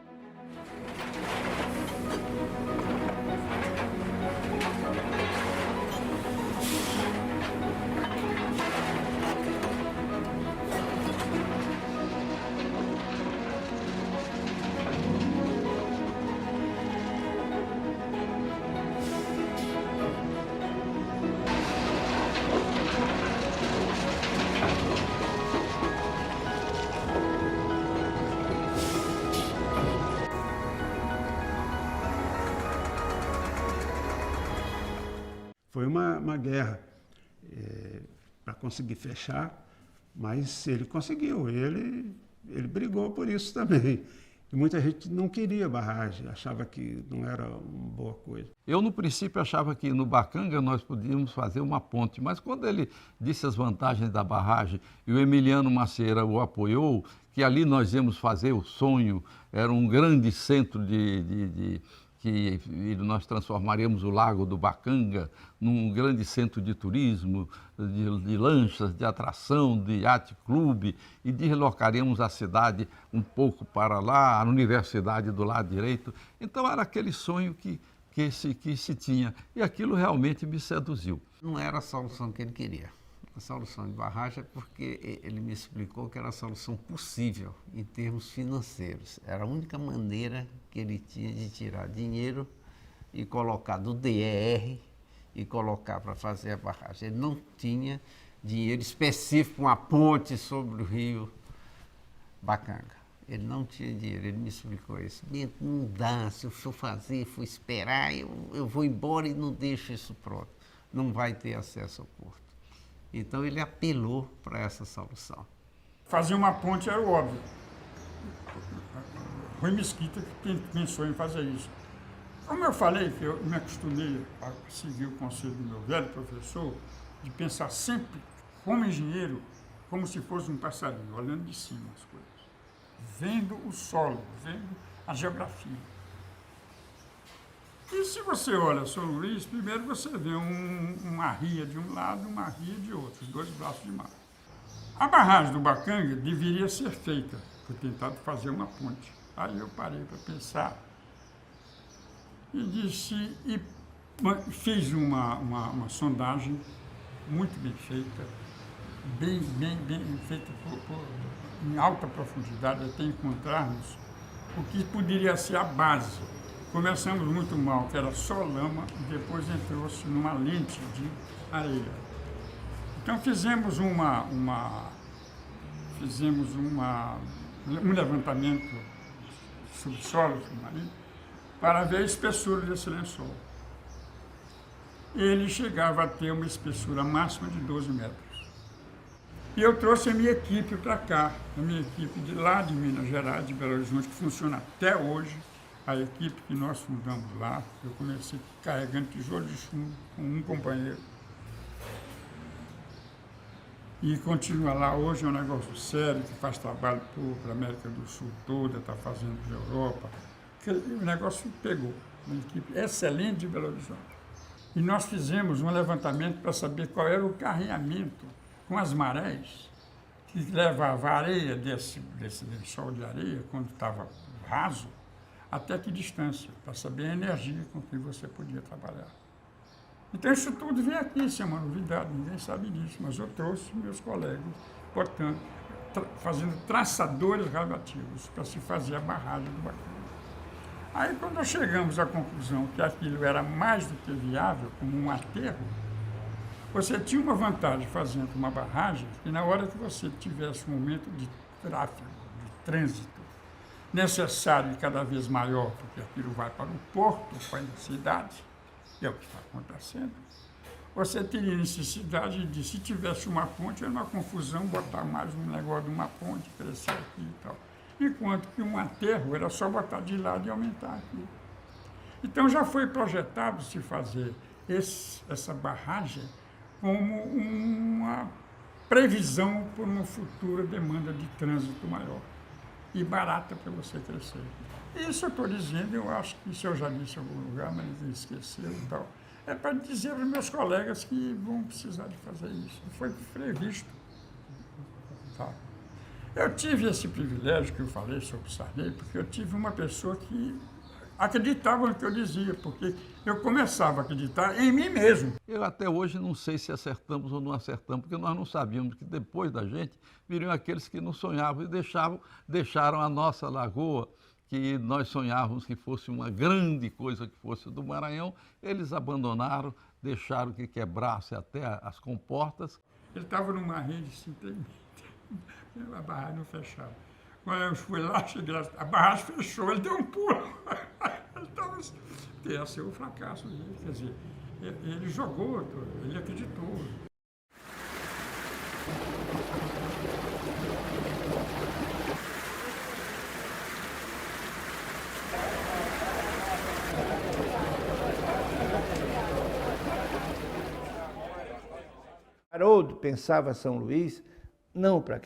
Foi uma guerra para conseguir fechar, mas ele conseguiu, ele brigou por isso também. E muita gente não queria barragem, achava que não era uma boa coisa. Eu, no princípio, achava que no Bacanga nós podíamos fazer uma ponte, mas quando ele disse as vantagens da barragem e o Emiliano Macieira o apoiou, que ali nós íamos fazer o sonho, era um grande centro que nós transformaríamos o Lago do Bacanga num grande centro de turismo, de lanchas, de atração, de yacht clube, e deslocaríamos a cidade um pouco para lá, a universidade do lado direito. Então era aquele sonho que se tinha, e aquilo realmente me seduziu. Não era a solução que ele queria. A solução de barragem é porque ele me explicou que era a solução possível em termos financeiros. Era a única maneira que ele tinha de tirar dinheiro e colocar do DER e colocar para fazer a barragem. Ele não tinha dinheiro específico para uma ponte sobre o rio Bacanga. Ele não tinha dinheiro, ele me explicou isso. Não dá, se eu for fazer, for esperar, eu vou embora e não deixo isso pronto. Não vai ter acesso ao porto. Então ele apelou para essa solução. Fazer uma ponte era o óbvio. Rui Mesquita que pensou em fazer isso. Como eu falei, que eu me acostumei a seguir o conselho do meu velho professor, de pensar sempre como engenheiro, como se fosse um passarinho, olhando de cima as coisas, vendo o solo, vendo a geografia. E se você olha São Luís, primeiro você vê uma ria de um lado e uma ria de outro, os 2 braços de mar. A barragem do Bacanga deveria ser feita, foi tentado fazer uma ponte. Aí eu parei para pensar e fiz uma sondagem muito bem feita, bem feita em alta profundidade, até encontrarmos o que poderia ser a base. Começamos muito mal, que era só lama, e depois entrou-se numa lente de areia. Então fizemos um levantamento subsolo, submarino, para ver a espessura desse lençol. Ele chegava a ter uma espessura máxima de 12 metros. E eu trouxe a minha equipe para cá, a minha equipe de lá de Minas Gerais, de Belo Horizonte, que funciona até hoje. A equipe que nós fundamos lá, eu comecei carregando tijolo de chumbo com um companheiro. E continua lá, hoje é um negócio sério, que faz trabalho para a América do Sul toda, está fazendo para a Europa. O negócio pegou, uma equipe excelente de Belo Horizonte. E nós fizemos um levantamento para saber qual era o carreamento com as marés que levava a areia desse lençol de areia, quando estava raso, até que distância, para saber a energia com que você podia trabalhar. Então isso tudo vem aqui, isso é uma novidade, ninguém sabe disso, mas eu trouxe meus colegas, portanto, fazendo traçadores radioativos para se fazer a barragem do Bacuri. Aí quando nós chegamos à conclusão que aquilo era mais do que viável, como um aterro, você tinha uma vantagem fazendo uma barragem, que na hora que você tivesse um momento de tráfego, de trânsito, necessário e cada vez maior, porque aquilo vai para o porto, para a cidade, que é o que está acontecendo, você teria necessidade de, se tivesse uma ponte, era uma confusão, botar mais um negócio de uma ponte, crescer aqui e tal. Enquanto que um aterro era só botar de lado e aumentar aqui. Então já foi projetado se fazer essa barragem como uma previsão por uma futura demanda de trânsito maior e barata para você crescer. Isso eu estou dizendo, eu acho que isso eu já disse em algum lugar, mas ninguém esqueceu e tal. É para dizer aos meus colegas que vão precisar de fazer isso. Foi previsto. Tá? Eu tive esse privilégio que eu falei sobre o Sarney, porque eu tive uma pessoa que acreditava no que eu dizia, porque eu começava a acreditar em mim mesmo. Eu até hoje não sei se acertamos ou não acertamos, porque nós não sabíamos que depois da gente viriam aqueles que não sonhavam e deixaram a nossa lagoa, que nós sonhávamos que fosse uma grande coisa, que fosse do Maranhão, eles abandonaram, deixaram que quebrasse até as comportas. Ele estava numa rede assim, a barragem não fechava. Quando eu fui lá, cheguei lá, a barragem fechou, ele deu um pulo. Esse é o fracasso dele, quer dizer, ele jogou, ele acreditou. Haroldo pensava São Luís não para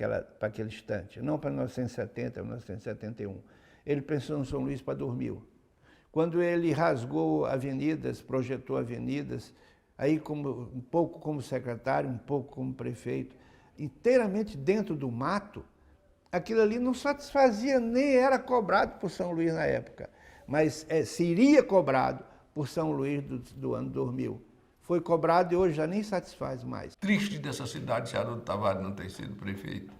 aquele instante, não para 1970, 1971. Ele pensou em São Luís para 2000. Quando ele rasgou avenidas, projetou avenidas, aí um pouco como secretário, um pouco como prefeito, inteiramente dentro do mato, aquilo ali não satisfazia, nem era cobrado por São Luís na época, mas seria cobrado por São Luís do ano 2000. Foi cobrado e hoje já nem satisfaz mais. Triste dessa cidade se Haroldo Tavares não ter sido prefeito.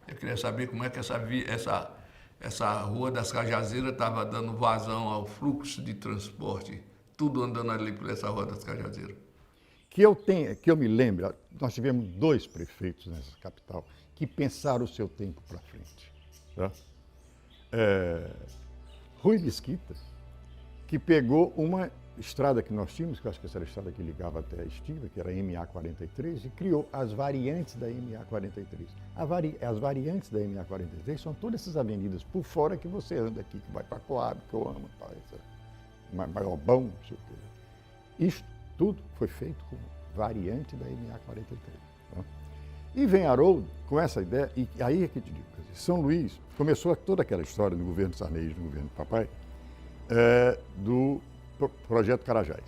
Eu queria saber como é que essa Rua das Cajazeiras estava dando vazão ao fluxo de transporte, tudo andando ali por essa Rua das Cajazeiras. Que eu me lembro, nós tivemos 2 prefeitos nessa capital que pensaram o seu tempo para frente. Tá? Rui Mesquita, que pegou uma estrada que nós tínhamos, que eu acho que essa era a estrada que ligava até a Estiva, que era a MA-43, e criou as variantes da MA-43. As variantes da MA-43 são todas essas avenidas por fora que você anda aqui, que vai para Coab, que eu amo, Maiobão, não sei o quê. Isso tudo foi feito com variante da MA-43. Tá? E vem Haroldo com essa ideia, e aí é que eu te digo, São Luís começou toda aquela história do governo Sarney, do governo do papai, do Projeto Carajás.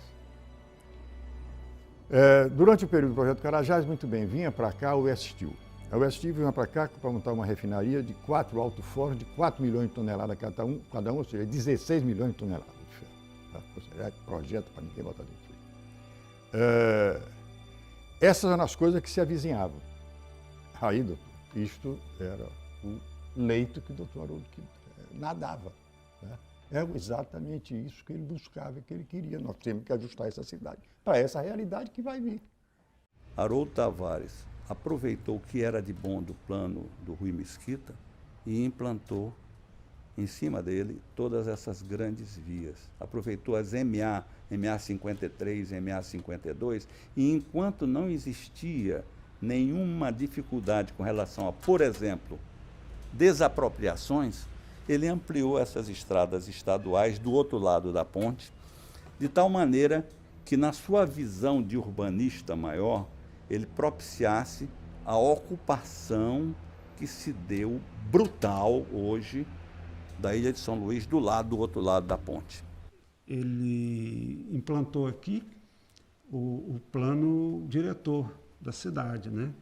Durante o período do Projeto Carajás, muito bem, vinha para cá o Westil. A Westil vinha para cá para montar uma refinaria de 4 alto-fornos, de 4 milhões de toneladas cada um, ou seja, 16 milhões de toneladas de ferro. Tá? Ou seja, projeto para ninguém botar dentro. Essas eram as coisas que se avizinhavam. Aí, doutor, isto era o leito que o doutor Haroldo nadava. Né? É exatamente isso que ele buscava, que ele queria. Nós temos que ajustar essa cidade para essa realidade que vai vir. Haroldo Tavares aproveitou o que era de bom do plano do Rui Mesquita e implantou em cima dele todas essas grandes vias. Aproveitou as MA 53, MA 52, e enquanto não existia nenhuma dificuldade com relação a, por exemplo, desapropriações, ele ampliou essas estradas estaduais do outro lado da ponte, de tal maneira que, na sua visão de urbanista maior, ele propiciasse a ocupação que se deu brutal hoje da ilha de São Luís, do outro lado da ponte. Ele implantou aqui o plano diretor da cidade, né?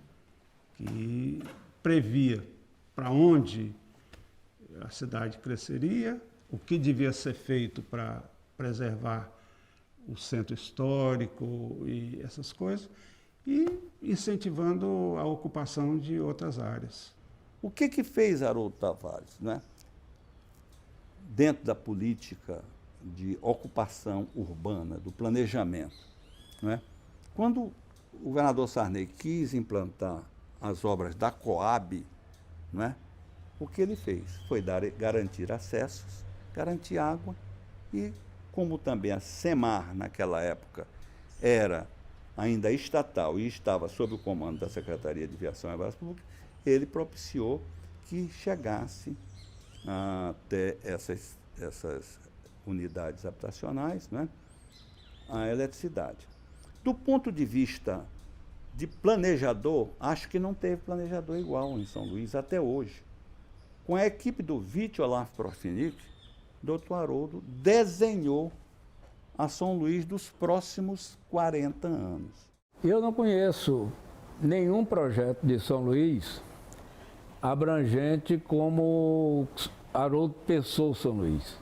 Que previa para onde a cidade cresceria, o que devia ser feito para preservar o centro histórico e essas coisas, e incentivando a ocupação de outras áreas. O que fez Haroldo Tavares, né? Dentro da política de ocupação urbana, do planejamento, né? Quando o governador Sarney quis implantar as obras da Coab, né? O que ele fez foi garantir acessos, garantir água e, como também a SEMAR naquela época era ainda estatal e estava sob o comando da Secretaria de Viação e Obras Públicas, ele propiciou que chegasse até essas unidades habitacionais, né, a eletricidade. Do ponto de vista de planejador, acho que não teve planejador igual em São Luís até hoje. Com a equipe do Vítor Olaf Profinic, Dr. Haroldo desenhou a São Luís dos próximos 40 anos. Eu não conheço nenhum projeto de São Luís abrangente como Haroldo pensou São Luís.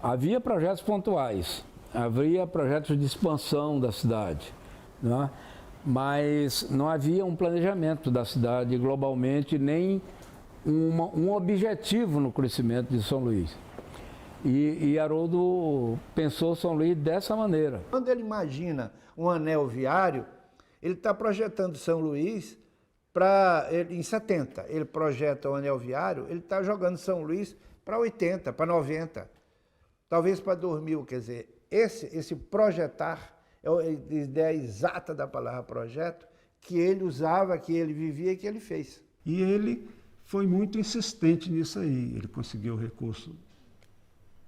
Havia projetos pontuais, havia projetos de expansão da cidade, né? Mas não havia um planejamento da cidade globalmente, nem um objetivo no crescimento de São Luís. E Haroldo pensou São Luís dessa maneira. Quando ele imagina um anel viário, ele está projetando São Luís em 70. Ele projeta o anel viário, ele está jogando São Luís para 80, para 90, talvez para 2000. Quer dizer, esse projetar é a ideia exata da palavra projeto, que ele usava, que ele vivia e que ele fez. E ele foi muito insistente nisso aí. Ele conseguiu recurso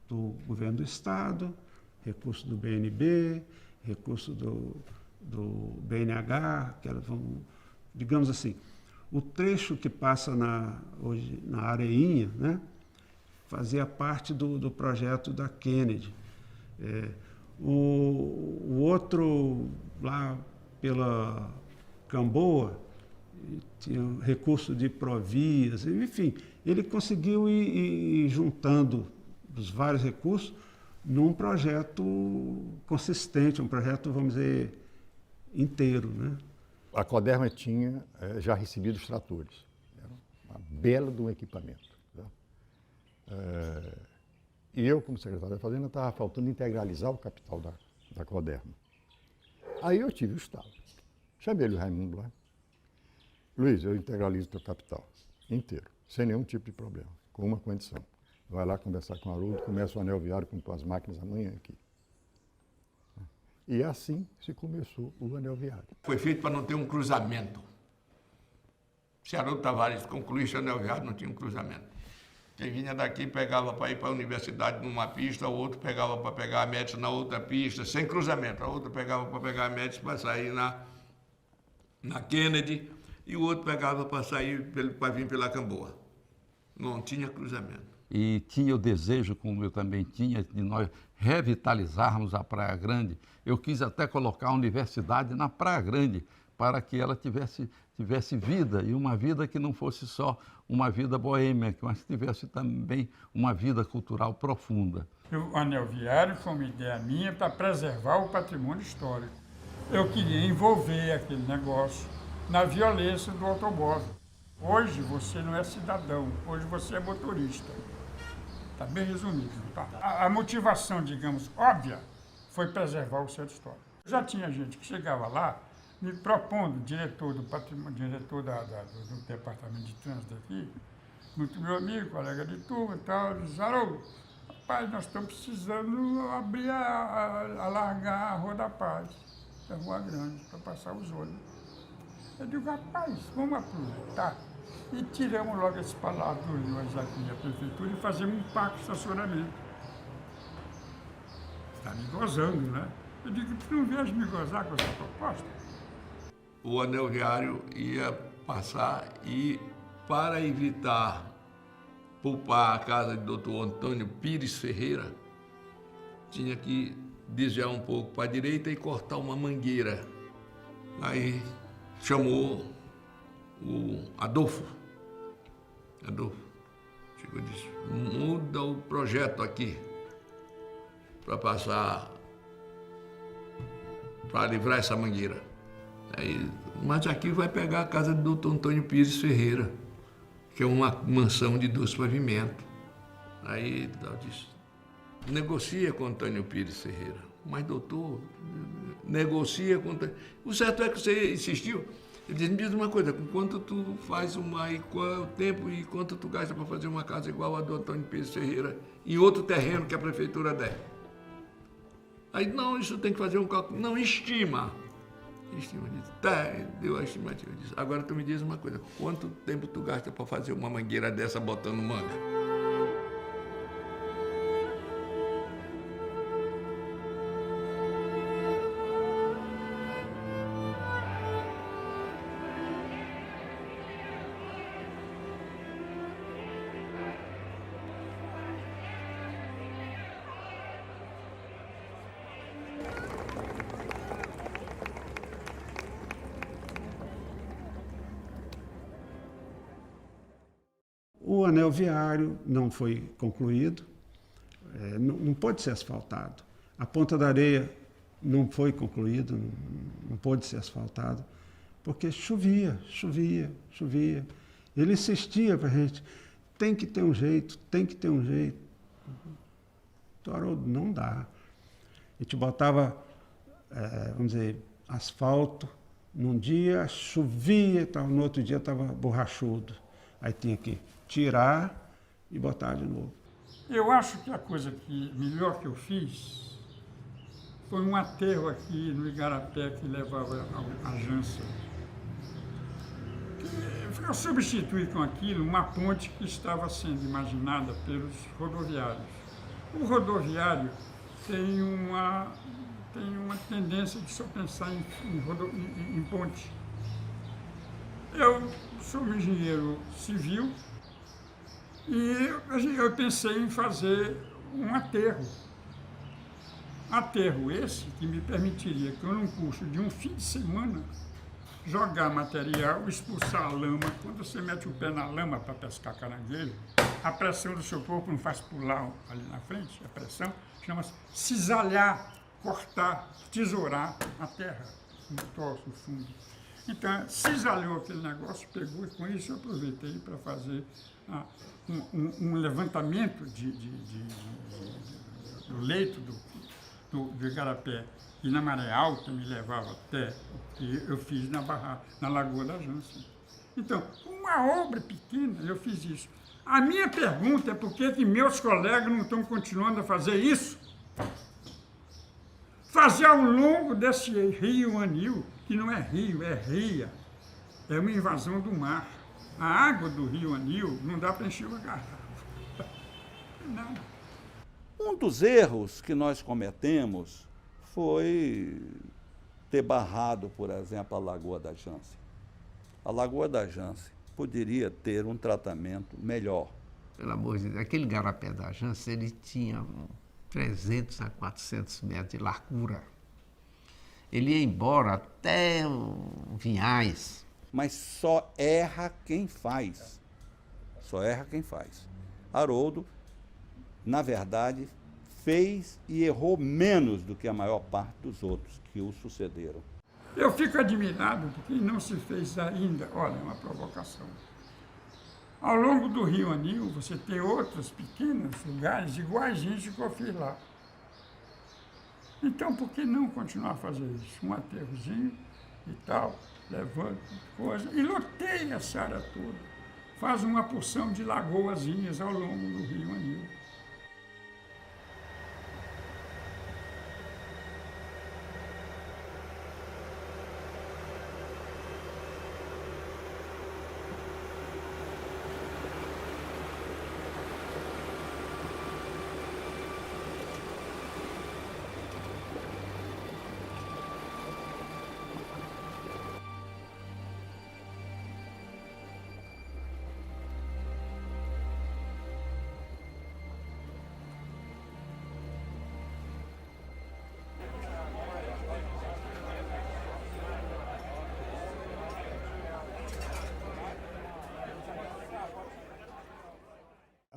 do governo do Estado, recurso do BNB, recurso do BNH, que era, digamos assim, o trecho que passa hoje na Areinha, né, fazia parte do projeto da Kennedy. O outro, lá pela Camboa, tinha recurso de Provias, enfim, ele conseguiu ir juntando os vários recursos num projeto consistente, um projeto, vamos dizer, inteiro, né? A Coderma tinha já recebido os tratores. Era uma bela de um equipamento. Tá? E eu, como secretário da Fazenda, estava faltando integralizar o capital da Coderma. Aí eu tive o Estado. Chamei o Raimundo lá. Luiz, eu integralizo o teu capital inteiro, sem nenhum tipo de problema, com uma condição. Vai lá conversar com o Haroldo, começa o anel viário com as máquinas amanhã aqui. E assim se começou o anel viário. Foi feito para não ter um cruzamento. Se Haroldo Tavares concluísse o anel viário, não tinha um cruzamento. Quem vinha daqui pegava para ir para a universidade numa pista, o outro pegava para pegar a Médici na outra pista, sem cruzamento. A outra pegava para pegar a Médici para sair na Kennedy, e o outro pegava para sair, para vir pela Camboa. Não tinha cruzamento. E tinha o desejo, como eu também tinha, de nós revitalizarmos a Praia Grande. Eu quis até colocar a universidade na Praia Grande, para que ela tivesse vida, e uma vida que não fosse só uma vida boêmia, mas que tivesse também uma vida cultural profunda. O anel viário foi uma ideia minha para preservar o patrimônio histórico. Eu queria envolver aquele negócio na violência do automóvel. Hoje você não é cidadão, hoje você é motorista. Está bem resumido, tá? A motivação, digamos, óbvia, foi preservar o centro histórico. Já tinha gente que chegava lá, me propondo, diretor do patrimônio, diretor do departamento de trânsito aqui, muito meu amigo, colega de turma e tal, disse, Haroldo, rapaz, nós estamos precisando abrir, alargar a Rua da Paz, a Rua Grande, para passar os ônibus. Eu digo, rapaz, vamos aproveitar e tiramos logo esse palavrinhos aqui na prefeitura e fazemos um parque de estacionamento. Está me gozando, né? Eu digo, tu não vejo me gozar com essa proposta? O anel viário ia passar e, para evitar poupar a casa do Dr. Antônio Pires Ferreira, tinha que desviar um pouco para a direita e cortar uma mangueira. Aí chamou o Adolfo. Chegou e disse, muda o projeto aqui para passar, para livrar essa mangueira. Aí, mas aqui vai pegar a casa do Dr. Antônio Pires Ferreira, que é uma mansão de 2 pavimentos. Aí eu disse, negocia com o Antônio Pires Ferreira. Mas, doutor, negocia com... O certo é que você insistiu. Ele disse, me diz uma coisa, quanto tu faz uma, e qual é o tempo e quanto tu gasta para fazer uma casa igual a do Antônio Pires Ferreira em outro terreno que a prefeitura der? Aí, não, isso tem que fazer um cálculo. Não, estima. Estima, disse, tá, deu a estimativa. Disse, agora tu me diz uma coisa, quanto tempo tu gasta para fazer uma mangueira dessa botando manga? O anel viário não foi concluído, não pôde ser asfaltado. A Ponta da Areia não foi concluída, não pôde ser asfaltado, porque chovia. Ele insistia para a gente, tem que ter um jeito. Então, Haroldo, não dá. A gente botava, vamos dizer, asfalto, num dia chovia, no outro dia estava borrachudo. Aí tinha que tirar e botar de novo. Eu acho que a coisa melhor que eu fiz foi um aterro aqui no Igarapé que levava a Jança. Eu substituí com aquilo uma ponte que estava sendo imaginada pelos rodoviários. O rodoviário tem uma tendência de só pensar em ponte. Eu sou um engenheiro civil e eu pensei em fazer um aterro. Aterro esse que me permitiria que eu, num curso de um fim de semana, jogar material, expulsar a lama. Quando você mete o pé na lama para pescar caranguejo, a pressão do seu corpo não faz pular ali na frente, a pressão chama-se cisalhar, cortar, tesourar a terra, um troço fundo. Então, cisalhou aquele negócio, pegou e com isso eu aproveitei para fazer um levantamento do leito do Igarapé e na maré alta me levava até o que eu fiz na Lagoa da Jança. Então, uma obra pequena, eu fiz isso. A minha pergunta é por que meus colegas não estão continuando a fazer isso? Fazer ao longo desse rio Anil, que não é rio, é ria, é uma invasão do mar. A água do rio Anil não dá para encher uma garrafa. Não. Um dos erros que nós cometemos foi ter barrado, por exemplo, a Lagoa da Jança. A Lagoa da Jança poderia ter um tratamento melhor. Pelo amor de Deus, aquele Igarapé da Jança, ele tinha 300 a 400 metros de largura. Ele ia embora até o Vinhais. Mas só erra quem faz. Só erra quem faz. Haroldo, na verdade, fez e errou menos do que a maior parte dos outros que o sucederam. Eu fico admirado porque não se fez ainda, olha, uma provocação. Ao longo do rio Anil, você tem outros pequenos lugares iguaizinhos que eu fiz lá. Então, por que não continuar a fazer isso? Um aterrozinho e tal, levanta coisa e loteia essa área toda. Faz uma porção de lagoazinhas ao longo do rio Anil.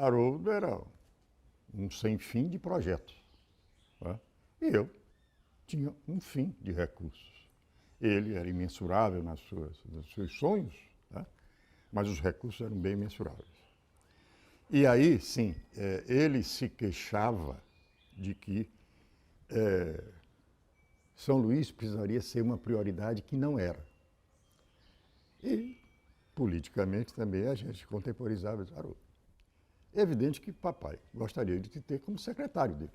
Haroldo era um sem fim de projetos, né? E eu tinha um fim de recursos. Ele era imensurável nos seus sonhos, né? Mas os recursos eram bem mensuráveis. E aí, sim, ele se queixava de que São Luís precisaria ser uma prioridade que não era. E, politicamente, também a gente contemporizava esse Haroldo. É evidente que papai gostaria de te ter como secretário dele.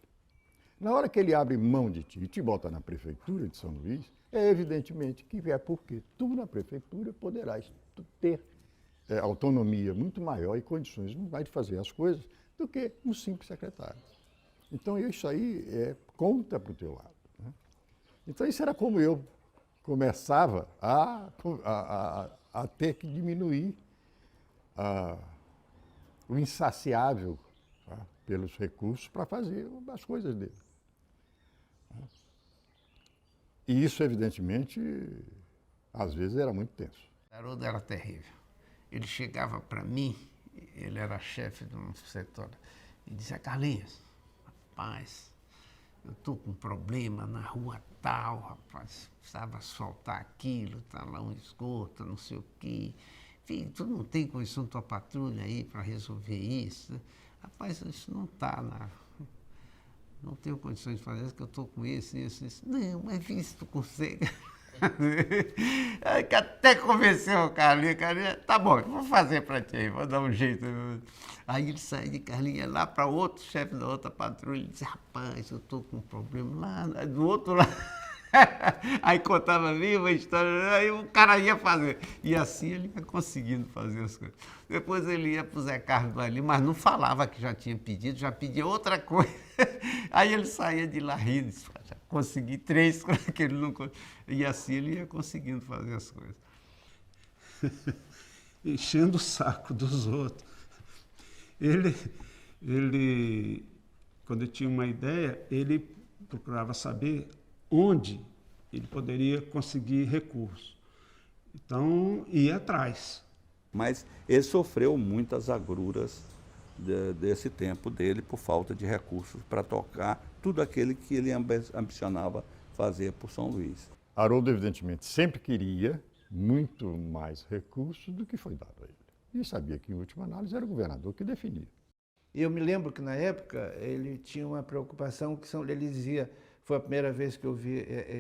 Na hora que ele abre mão de ti e te bota na prefeitura de São Luís, é evidentemente que é porque tu na prefeitura poderás ter autonomia muito maior e condições muito mais de fazer as coisas do que um simples secretário. Então isso aí conta para o teu lado, né? Então isso era como eu começava a ter que diminuir o insaciável, tá, pelos recursos para fazer as coisas dele. E isso, evidentemente, às vezes era muito tenso. Haroldo era terrível. Ele chegava para mim, ele era chefe de um setor, e dizia: Carlinhos, rapaz, eu estou com um problema na rua tal, rapaz, precisava asfaltar aquilo, está lá um esgoto, não sei o quê. Filho, tu não tem condição, tua patrulha aí para resolver isso? Rapaz, isso não está não tenho condições de fazer isso, que eu estou com isso. Não, mas vê se tu consegue. Que até convenceu o Carlinhos. Tá bom, eu vou fazer para ti aí, vou dar um jeito. Aí ele sai de Carlinhos lá para outro chefe da outra patrulha e diz: rapaz, eu estou com um problema lá do outro lado. Aí contava a mesma história, aí o cara ia fazer. E assim ele ia conseguindo fazer as coisas. Depois ele ia para o Zé Carlos ali, mas não falava que já tinha pedido, já pedia outra coisa. Aí ele saía de lá rindo, já consegui 3 coisas que ele não conseguia. E assim ele ia conseguindo fazer as coisas. Enchendo o saco dos outros. Ele, quando tinha uma ideia, ele procurava saber onde ele poderia conseguir recursos. Então, ia atrás. Mas ele sofreu muitas agruras desse tempo dele por falta de recursos para tocar tudo aquilo que ele ambicionava fazer por São Luís. Haroldo, evidentemente, sempre queria muito mais recursos do que foi dado a ele. E sabia que, em última análise, era o governador que definia. Eu me lembro que, na época, ele tinha uma preocupação que ele dizia, foi a primeira vez que eu vi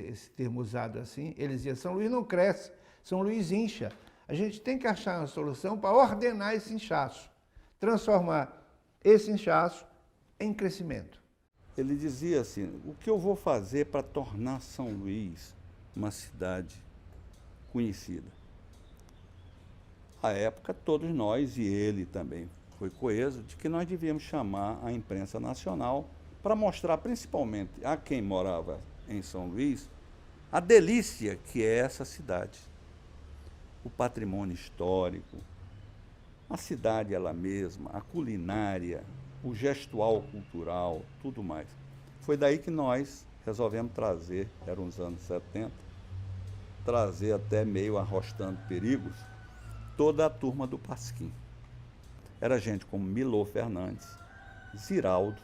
esse termo usado assim, ele dizia: São Luís não cresce, São Luís incha. A gente tem que achar uma solução para ordenar esse inchaço, transformar esse inchaço em crescimento. Ele dizia assim: o que eu vou fazer para tornar São Luís uma cidade conhecida? À época, todos nós, e ele também foi coeso, de que nós devíamos chamar a imprensa nacional para mostrar principalmente a quem morava em São Luís a delícia que é essa cidade. O patrimônio histórico, a cidade ela mesma, a culinária, o gestual cultural, tudo mais. Foi daí que nós resolvemos trazer, eram os anos 70, trazer até meio arrostando perigos, toda a turma do Pasquim. Era gente como Milô Fernandes, Ziraldo,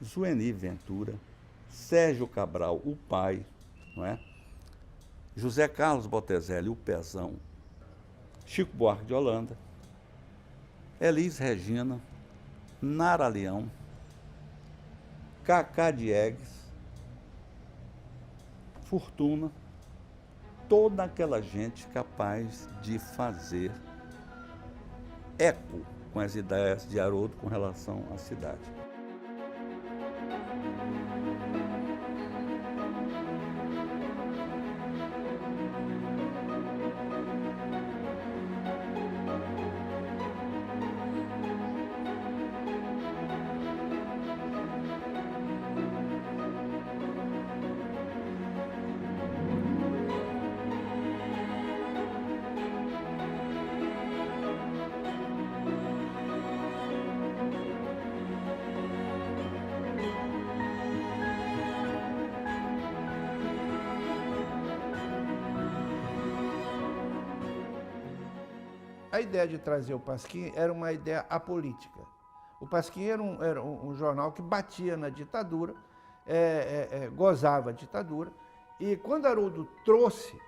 Zueni Ventura, Sérgio Cabral, o pai, não é? José Carlos Botezelli, o Pezão, Chico Buarque de Holanda, Elis Regina, Nara Leão, Cacá Diegues, Fortuna, toda aquela gente capaz de fazer eco com as ideias de Haroldo com relação à cidade. A ideia de trazer o Pasquim era uma ideia apolítica. O Pasquim era um jornal que batia na ditadura, gozava a ditadura, e quando Haroldo trouxe,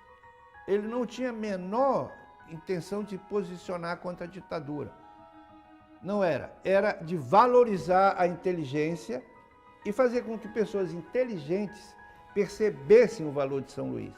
ele não tinha a menor intenção de posicionar contra a ditadura. Não era. Era de valorizar a inteligência e fazer com que pessoas inteligentes percebessem o valor de São Luís.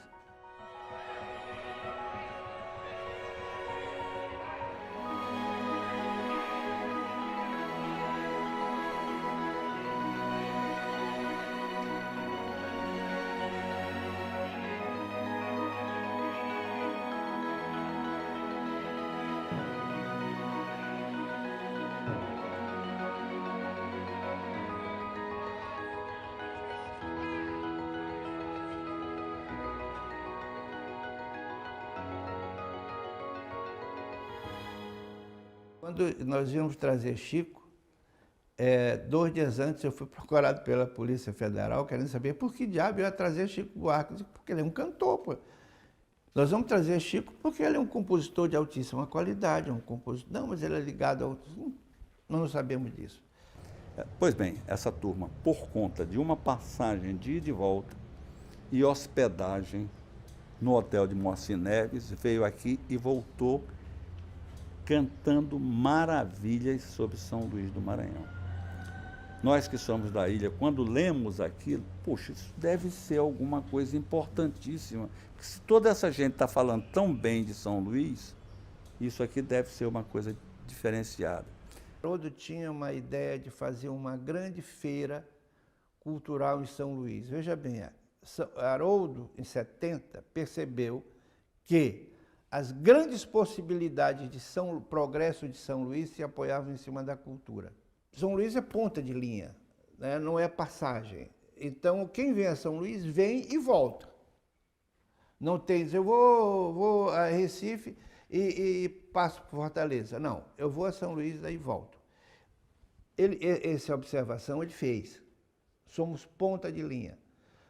Quando nós íamos trazer Chico, 2 dias antes eu fui procurado pela Polícia Federal querendo saber por que diabo eu ia trazer Chico Buarque. Eu disse, porque ele é um cantor, pô. Nós vamos trazer Chico porque ele é um compositor de altíssima qualidade, um compositor... Não, mas ele é ligado ao... Nós não sabemos disso. Pois bem, essa turma, por conta de uma passagem de ida e volta e hospedagem no hotel de Moacir Neves, veio aqui e voltou cantando maravilhas sobre São Luís do Maranhão. Nós que somos da ilha, quando lemos aquilo, poxa, isso deve ser alguma coisa importantíssima. Porque se toda essa gente está falando tão bem de São Luís, isso aqui deve ser uma coisa diferenciada. Haroldo tinha uma ideia de fazer uma grande feira cultural em São Luís. Veja bem, Haroldo, em 70, percebeu que as grandes possibilidades de progresso de São Luís se apoiavam em cima da cultura. São Luís é ponta de linha, né? Não é passagem. Então, quem vem a São Luís, vem e volta. Não tem, eu vou a Recife e passo por Fortaleza. Não, eu vou a São Luís e volto. Essa observação ele fez. Somos ponta de linha.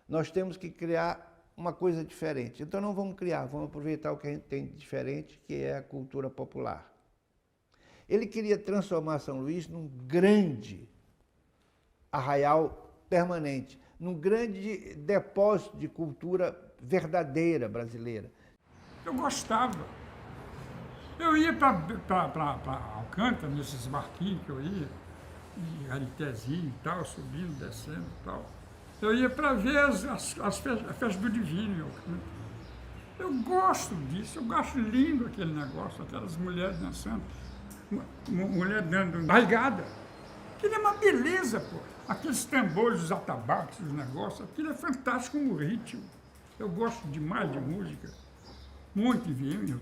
Nós temos que criar uma coisa diferente. Então não vamos criar, vamos aproveitar o que a gente tem de diferente, que é a cultura popular. Ele queria transformar São Luís num grande arraial permanente, num grande depósito de cultura verdadeira brasileira. Eu gostava. Eu ia para Alcântara, nesses barquinhos que eu ia, em Aritezinho e tal, subindo, descendo e tal. Eu ia para ver a festa do Divino. Eu gosto disso, eu acho lindo aquele negócio, aquelas mulheres dançando, mulher dando barrigada. Aquilo é uma beleza, pô. Aqueles tambores, os atabaques, os negócios, aquilo é fantástico como ritmo. Eu gosto demais de música. Muito bem, eu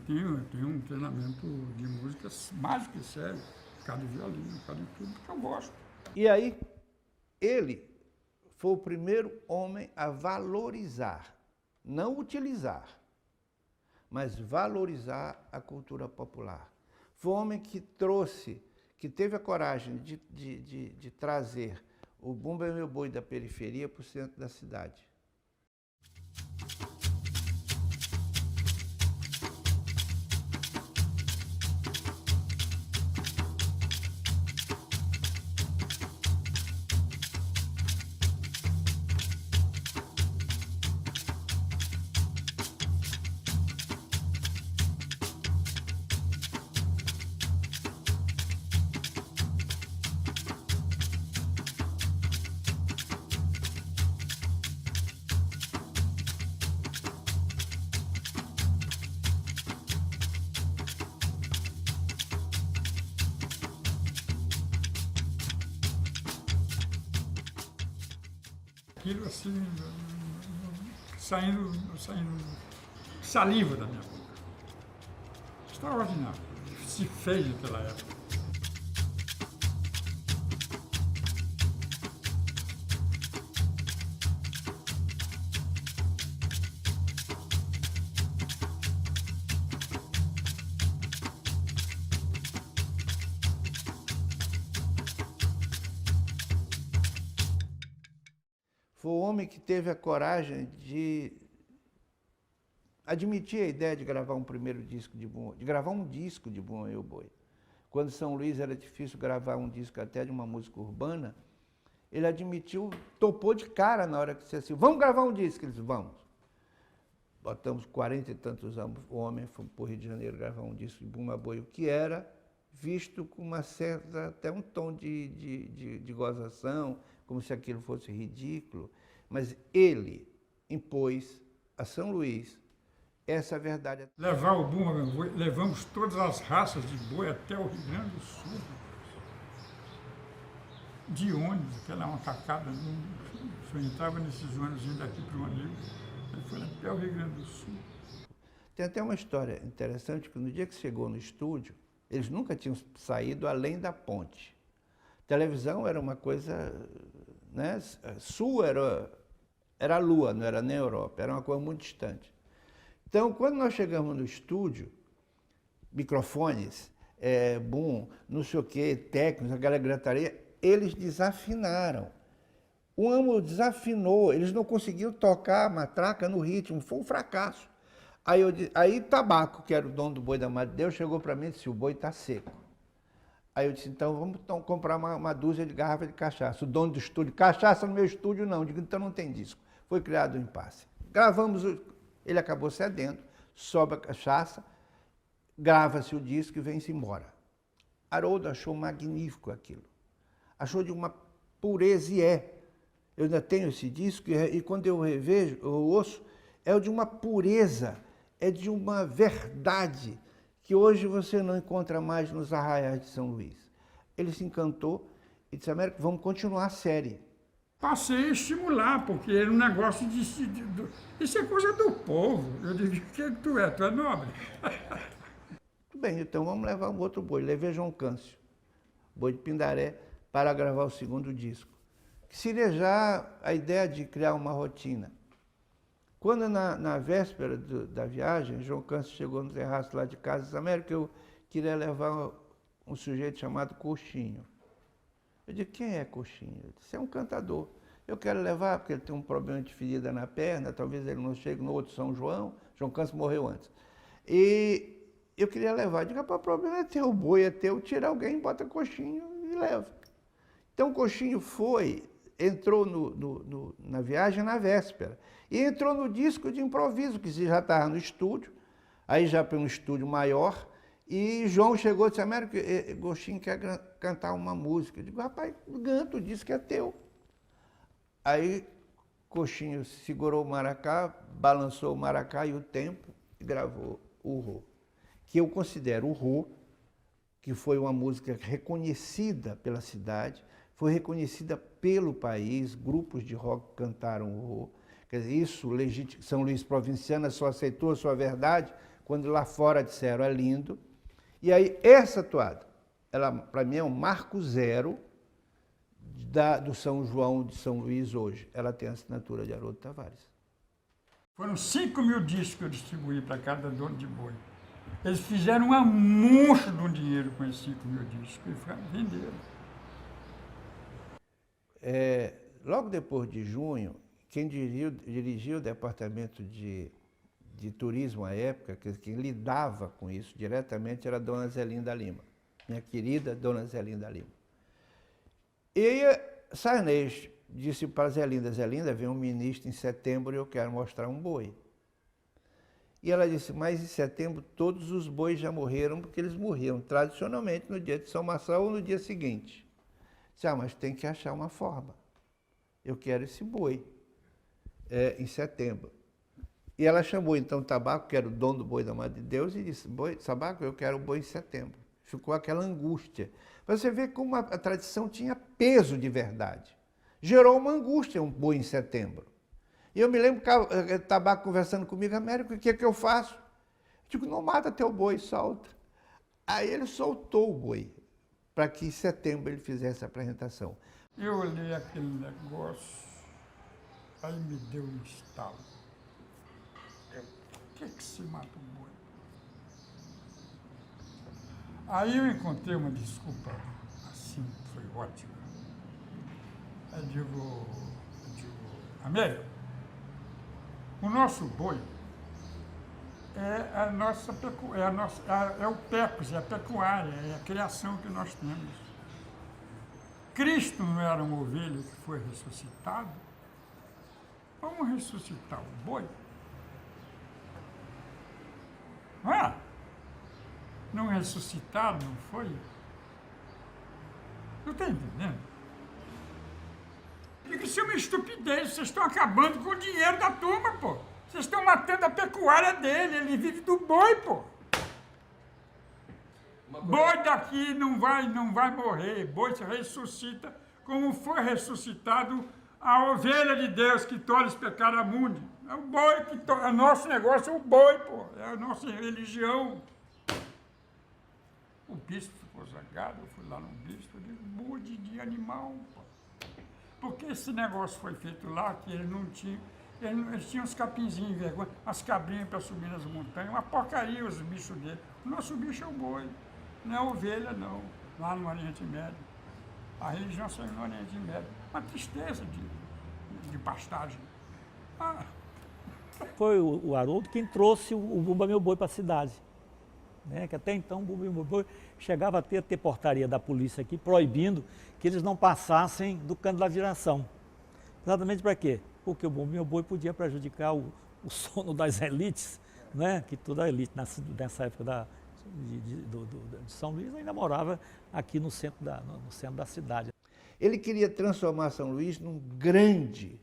tenho um treinamento de música mais que sério, cada violino, cada tudo, que eu gosto. E aí, ele foi o primeiro homem a valorizar, não utilizar, mas valorizar a cultura popular. Foi o homem que trouxe, que teve a coragem de trazer o Bumba é Meu Boi da periferia para o centro da cidade. Aquilo assim, saindo saliva da minha boca. Extraordinário. Se fez naquela época. Foi o homem que teve a coragem de admitir a ideia de gravar um primeiro disco de Bumba, de gravar um disco de Bumba Meu Boi. Quando São Luís era difícil gravar um disco até de uma música urbana, ele admitiu, topou de cara na hora que disse assim, vamos gravar um disco. Eles, vamos. Botamos 40 e tantos anos, o homem foi para o Rio de Janeiro gravar um disco de Bumba Boi, o que era visto com uma certa, até um tom de gozação, como se aquilo fosse ridículo, mas ele impôs a São Luís essa verdade. Levar o Bumba Meu Boi, levamos todas as raças de boi até o Rio Grande do Sul. De ônibus, aquela macacada, só entrava nesses ônibus indo daqui para o amigo, ele foi até o Rio Grande do Sul. Tem até uma história interessante, que no dia que chegou no estúdio, eles nunca tinham saído além da ponte. Televisão era uma coisa, né? Sul era a Lua, não era nem a Europa, era uma coisa muito distante. Então, quando nós chegamos no estúdio, microfones, boom, não sei o quê, técnicos, aquela gritaria, eles desafinaram. O amo desafinou, eles não conseguiam tocar a matraca no ritmo, foi um fracasso. Aí Tabaco, que era o dono do Boi da Madre Deus, chegou para mim e disse, o boi está seco. Aí eu disse, então vamos comprar uma dúzia de garrafas de cachaça. O dono do estúdio, cachaça no meu estúdio não. Eu digo, então não tem disco. Foi criado um impasse. Gravamos, ele acabou cedendo, sobe a cachaça, grava-se o disco e vem-se embora. Haroldo achou magnífico aquilo. Achou de uma pureza e é. Eu ainda tenho esse disco e quando eu revejo, eu ouço, é de uma pureza, é de uma verdade que hoje você não encontra mais nos arraiais de São Luís. Ele se encantou e disse, Américo, vamos continuar a série. Passei a estimular, porque era um negócio isso é coisa do povo. Eu digo, o que tu é? Tu é nobre? Tudo bem, então vamos levar um outro boi. Levei João Câncio, boi de Pindaré, para gravar o segundo disco. Que seria já a ideia de criar uma rotina. Quando na véspera da viagem, João Câncio chegou no terraço lá de casa e disse, Américo, eu queria levar um sujeito chamado Coxinho. Eu disse, quem é Coxinho? Ele disse, é um cantador. Eu quero levar porque ele tem um problema de ferida na perna, talvez ele não chegue no outro São João. João Câncio morreu antes. E eu queria levar. Eu digo, o problema é teu, o boi é teu, tira alguém, bota Coxinho e leva. Então Coxinho entrou na viagem na véspera. E entrou no disco de improviso, que já estava no estúdio, aí já para um estúdio maior, e João chegou e disse, Américo, Coxinho quer cantar uma música. Eu digo, rapaz, canta, o disco é teu. Aí Coxinho segurou o maracá, balançou o maracá e o tempo, e gravou o Rô. Que eu considero o Rô, que foi uma música reconhecida pela cidade, foi reconhecida pelo país, grupos de rock cantaram o Rô. Quer dizer, isso, São Luís Provinciana só aceitou a sua verdade quando lá fora disseram, é lindo. E aí, essa toada, ela, para mim, é um marco zero do São João de São Luís hoje. Ela tem a assinatura de Haroldo Tavares. Foram 5.000 discos que eu distribuí para cada dono de boi. Eles fizeram uma moncha de um dinheiro com esses 5.000 discos e venderam. Logo depois de junho, quem dirigiu o departamento de turismo à época, quem lidava com isso diretamente, era a dona Zelinda Lima, minha querida dona Zelinda Lima. E Sarney disse para Zelinda, Zelinda, vem um ministro em setembro e eu quero mostrar um boi. E ela disse, mas em setembro todos os bois já morreram, porque eles morriam tradicionalmente no dia de São Marçal ou no dia seguinte. Disse, mas tem que achar uma forma. Eu quero esse boi em setembro. E ela chamou então Tabaco, que era o dono do Boi da Madre de Deus, e disse, Tabaco, eu quero o boi em setembro. Ficou aquela angústia. Para você ver como a tradição tinha peso de verdade. Gerou uma angústia um boi em setembro. E eu me lembro que o Tabaco conversando comigo, Américo, o que é que eu faço? Eu digo, não mata teu boi, solta. Aí ele soltou o boi, para que em setembro ele fizesse a apresentação. Eu olhei aquele negócio, aí me deu um estalo. Por que se mata o boi? Aí eu encontrei uma desculpa, assim, foi ótima. Eu digo, Américo, o nosso boi é o pecos, é a pecuária, é a criação que nós temos. Cristo não era uma ovelha que foi ressuscitado? Vamos ressuscitar o boi? Não é? Não ressuscitaram, não foi? Não está entendendo? Isso é uma estupidez, vocês estão acabando com o dinheiro da turma, pô. Vocês estão matando a pecuária dele, ele vive do boi, pô. Boi daqui não vai morrer, boi se ressuscita como foi ressuscitado a ovelha de Deus que torna os pecados mundo. É o boi que torna, o nosso negócio é o boi, pô, é a nossa religião. O bispo ficou zangado, eu fui lá no bispo, eu digo, mude de animal, pô. Porque esse negócio foi feito lá, que ele não tinha, eles tinham uns capinzinhos em vergonha, as cabrinhas para subir nas montanhas, uma porcaria os bichos dele. O nosso bicho é o boi, não é ovelha não, lá no Oriente Médio. A religião saiu no Oriente Médio. Uma tristeza de pastagem. Ah. Foi o Haroldo quem trouxe o Bumba Meu Boi para a cidade. Né? Que até então o Bumba Meu Boi chegava a ter portaria da polícia aqui proibindo que eles não passassem do canto da viração. Exatamente para quê? Porque o Bumba Meu Boi podia prejudicar o sono das elites, né? Que toda a elite nessa época de São Luís ainda morava aqui no centro da cidade. Ele queria transformar São Luís num grande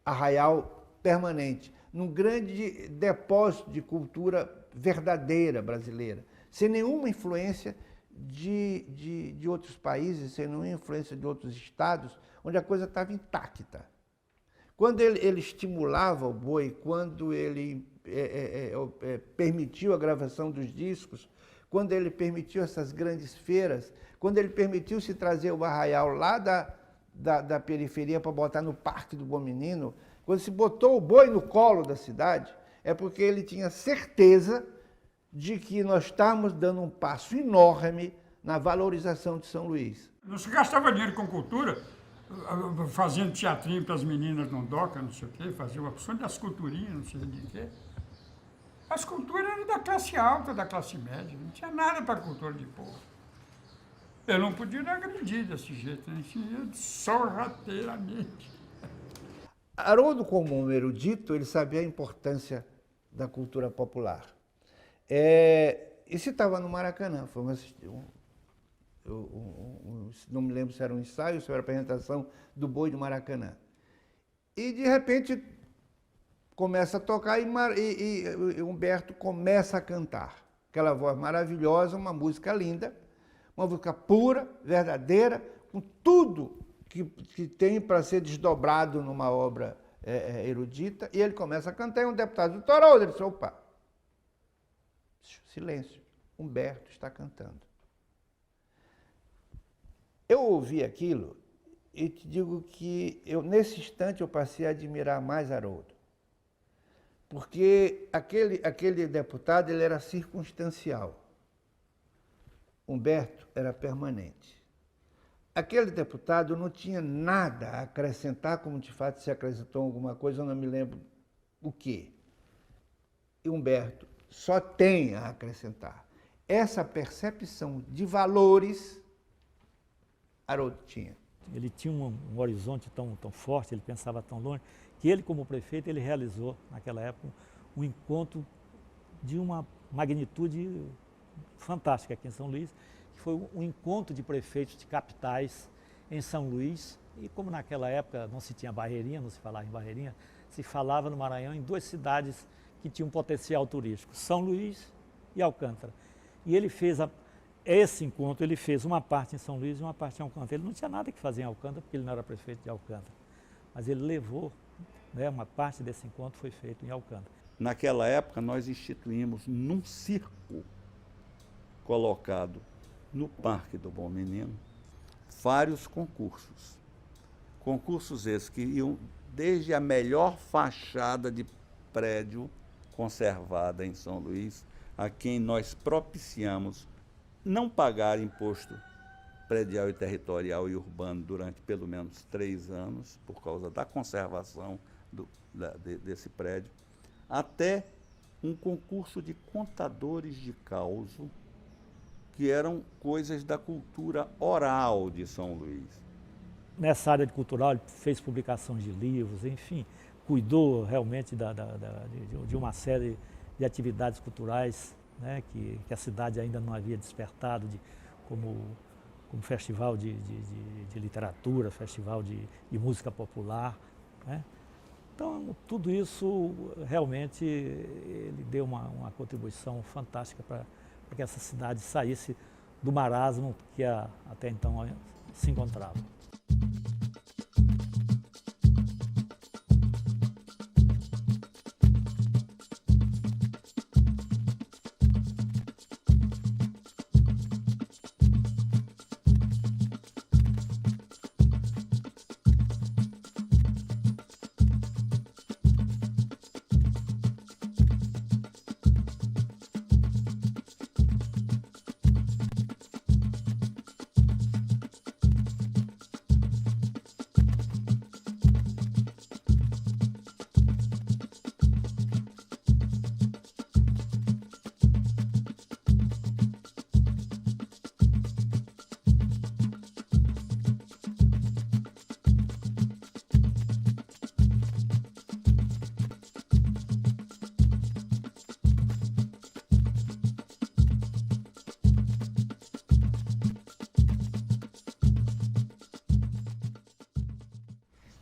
arraial permanente, num grande depósito de cultura verdadeira brasileira, sem nenhuma influência de outros países, sem nenhuma influência de outros estados, onde a coisa estava intacta. Quando ele estimulava o boi, quando ele permitiu a gravação dos discos, quando ele permitiu essas grandes feiras, quando ele permitiu se trazer o arraial lá da periferia para botar no Parque do Bom Menino, quando se botou o boi no colo da cidade, é porque ele tinha certeza de que nós estamos dando um passo enorme na valorização de São Luís. Não se gastava dinheiro com cultura, fazendo teatrinho para as meninas no DOCA, não sei o quê, fazia uma opção das culturinhas, não sei de quê. As culturas eram da classe alta, da classe média, não tinha nada para cultura de povo. Eu não podia dar agredir desse jeito, né? Sorrateiramente. Haroldo, como um erudito, ele sabia a importância da cultura popular. Isso estava no Maracanã, foi não me lembro se era um ensaio, se era a apresentação do boi do Maracanã. E, de repente, começa a tocar e Humberto começa a cantar. Aquela voz maravilhosa, uma música linda, uma música pura, verdadeira, com tudo que tem para ser desdobrado numa obra erudita. E ele começa a cantar, e um deputado do Haroldo, ele disse, opa, silêncio, Humberto está cantando. Eu ouvi aquilo e te digo que nesse instante eu passei a admirar mais Haroldo. Porque aquele deputado ele era circunstancial. Humberto era permanente. Aquele deputado não tinha nada a acrescentar, como de fato se acrescentou alguma coisa, eu não me lembro o quê. E Humberto só tem a acrescentar. Essa percepção de valores, Haroldo tinha. Ele tinha um horizonte tão forte, ele pensava tão longe, que ele, como prefeito, ele realizou, naquela época, um encontro de uma magnitude fantástica aqui em São Luís, que foi um encontro de prefeitos de capitais em São Luís, e como naquela época não se tinha Barreirinha, não se falava em Barreirinha, se falava no Maranhão em duas cidades que tinham potencial turístico, São Luís e Alcântara. E ele fez esse encontro ele fez uma parte em São Luís e uma parte em Alcântara. Ele não tinha nada que fazer em Alcântara, porque ele não era prefeito de Alcântara. Mas ele levou, né, uma parte desse encontro foi feito em Alcântara. Naquela época, nós instituímos num circo colocado no Parque do Bom Menino vários concursos. Concursos esses que iam desde a melhor fachada de prédio conservada em São Luís, a quem nós propiciamos não pagar imposto predial e territorial e urbano durante pelo menos 3 anos, por causa da conservação desse prédio, até um concurso de contadores de causo, que eram coisas da cultura oral de São Luís. Nessa área de cultural, ele fez publicações de livros, enfim, cuidou realmente de uma série de atividades culturais, né, que a cidade ainda não havia despertado, como festival de literatura, festival de música popular, né? Então, tudo isso realmente ele deu uma contribuição fantástica para que essa cidade saísse do marasmo que até então se encontrava.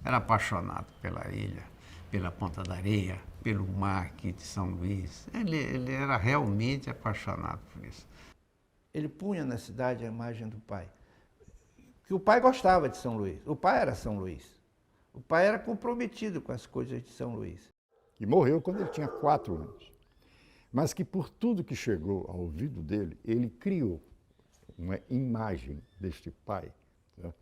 Era apaixonado pela ilha, pela Ponta da Areia, pelo mar aqui de São Luís. Ele era realmente apaixonado por isso. Ele punha na cidade a imagem do pai. Que o pai gostava de São Luís. O pai era São Luís. O pai era comprometido com as coisas de São Luís. E morreu quando ele tinha 4 anos. Mas que por tudo que chegou ao ouvido dele, ele criou uma imagem deste pai, né,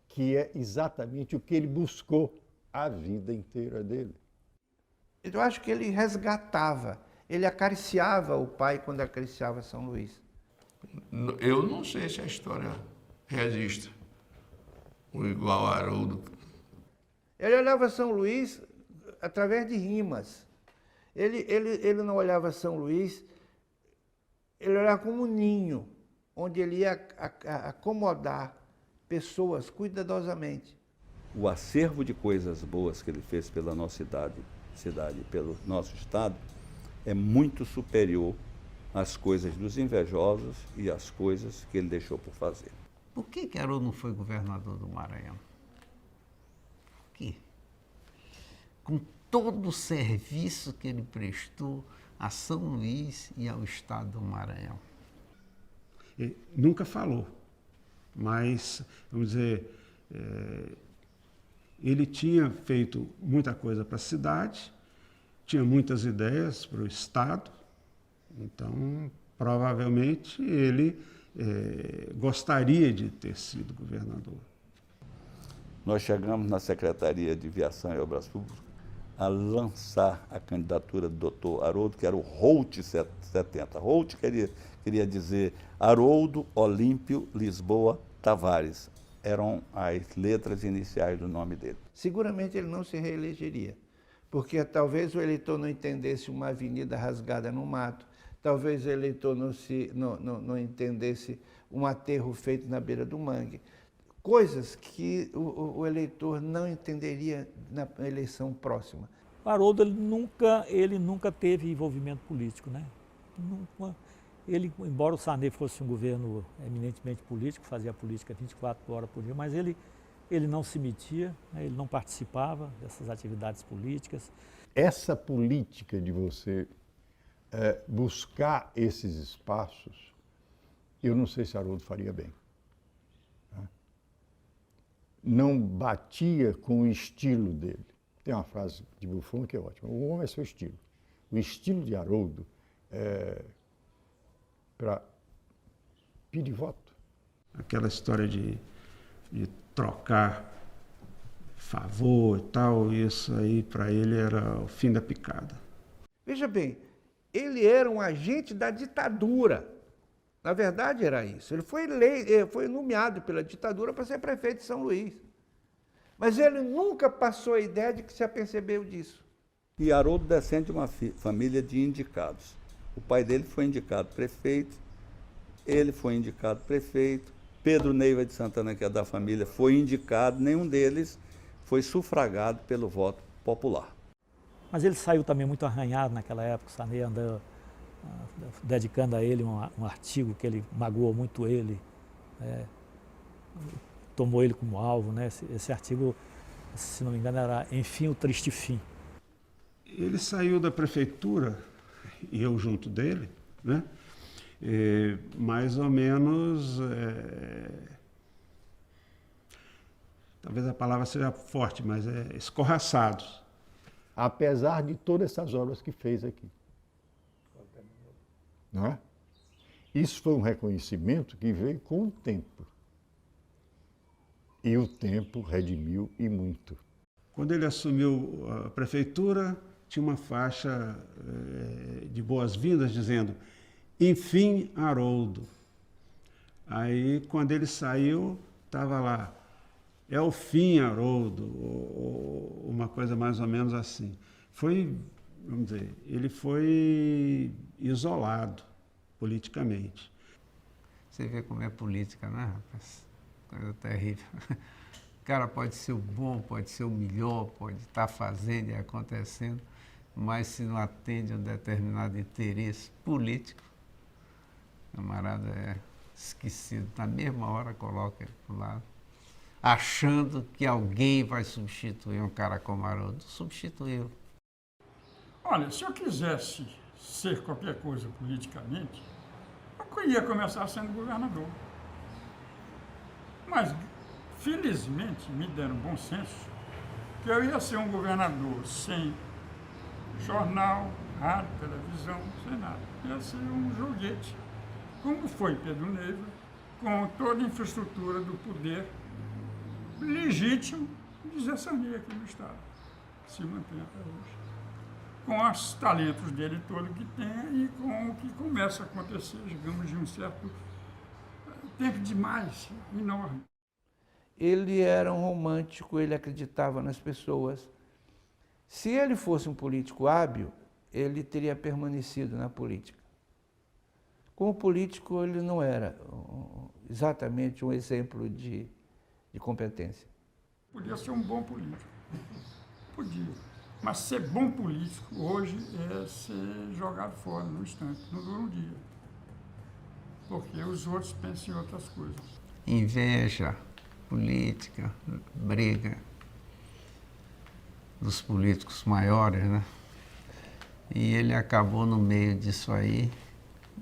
que é exatamente o que ele buscou a vida inteira dele. Eu acho que ele resgatava, ele acariciava o pai quando acariciava São Luís. Eu não sei se a história registra o igual a Haroldo. Ele olhava São Luís através de rimas. Ele não olhava São Luís, ele olhava como um ninho, onde ele ia acomodar pessoas cuidadosamente. O acervo de coisas boas que ele fez pela nossa cidade, pelo nosso estado, é muito superior às coisas dos invejosos e às coisas que ele deixou por fazer. Por que Haroldo não foi governador do Maranhão? Por quê? Com todo o serviço que ele prestou a São Luís e ao estado do Maranhão. Ele nunca falou, mas, vamos dizer, ele tinha feito muita coisa para a cidade, tinha muitas ideias para o estado, então, provavelmente, ele gostaria de ter sido governador. Nós chegamos na Secretaria de Viação e Obras Públicas a lançar a candidatura do doutor Haroldo, que era o Holt 70. Holt queria dizer Haroldo Olímpio Lisboa Tavares. Eram as letras iniciais do nome dele. Seguramente ele não se reelegeria, porque talvez o eleitor não entendesse uma avenida rasgada no mato, talvez o eleitor não entendesse um aterro feito na beira do mangue. Coisas que o eleitor não entenderia na eleição próxima. O Haroldo ele nunca teve envolvimento político, né? Ele, embora o Sarney fosse um governo eminentemente político, fazia política 24 horas por dia, mas ele não se metia, né? Ele não participava dessas atividades políticas. Essa política de você buscar esses espaços eu não sei se Haroldo faria bem. Não batia com o estilo dele. Tem uma frase de Buffon que é ótima: o homem é seu estilo. O estilo de Haroldo é para pedir voto. Aquela história de trocar favor e tal, isso aí para ele era o fim da picada. Veja bem, ele era um agente da ditadura. Na verdade era isso. Ele foi nomeado pela ditadura para ser prefeito de São Luís. Mas ele nunca passou a ideia de que se apercebeu disso. E Haroldo descende de uma família de indicados. O pai dele foi indicado prefeito, ele foi indicado prefeito, Pedro Neiva de Santana, que é da família, foi indicado, nenhum deles foi sufragado pelo voto popular. Mas ele saiu também muito arranhado naquela época, o Sarney andou dedicando a ele um artigo que ele magoou muito ele, tomou ele como alvo, né? Esse artigo, se não me engano, era Enfim, o Triste Fim. Ele saiu da prefeitura, e eu junto dele, né? Mais ou menos, talvez a palavra seja forte, mas escorraçados. Apesar de todas essas obras que fez aqui. Não é? Isso foi um reconhecimento que veio com o tempo. E o tempo redimiu e muito. Quando ele assumiu a prefeitura, tinha uma faixa de boas-vindas dizendo: enfim, Haroldo. Aí, quando ele saiu, estava lá: é o fim, Haroldo, ou uma coisa mais ou menos assim. Foi, vamos dizer, ele foi isolado politicamente. Você vê como é política, né, rapaz? Coisa terrível. O cara pode ser o bom, pode ser o melhor, pode estar fazendo e acontecendo, mas se não atende a um determinado interesse político, o camarada é esquecido. Na mesma hora coloca ele para o lado, achando que alguém vai substituir um cara como Haroldo. Substituiu. Olha, se eu quisesse ser qualquer coisa politicamente, eu ia começar sendo governador. Mas, felizmente, me deram bom senso que eu ia ser um governador sem jornal, rádio, televisão, sem nada. Ia ser um joguete, como foi Pedro Neiva, com toda a infraestrutura do poder legítimo de Zé Sarney aqui no Estado, que se mantém até hoje. Com os talentos dele todo que tem e com o que começa a acontecer, digamos, de um certo tempo demais, enorme. Ele era um romântico, ele acreditava nas pessoas. Se ele fosse um político hábil, ele teria permanecido na política. Como político, ele não era exatamente um exemplo de competência. Podia ser um bom político, podia. Mas ser bom político hoje é ser jogado fora no instante, não dura um dia. Porque os outros pensam em outras coisas. Inveja, política, briga dos políticos maiores, né? E ele acabou no meio disso aí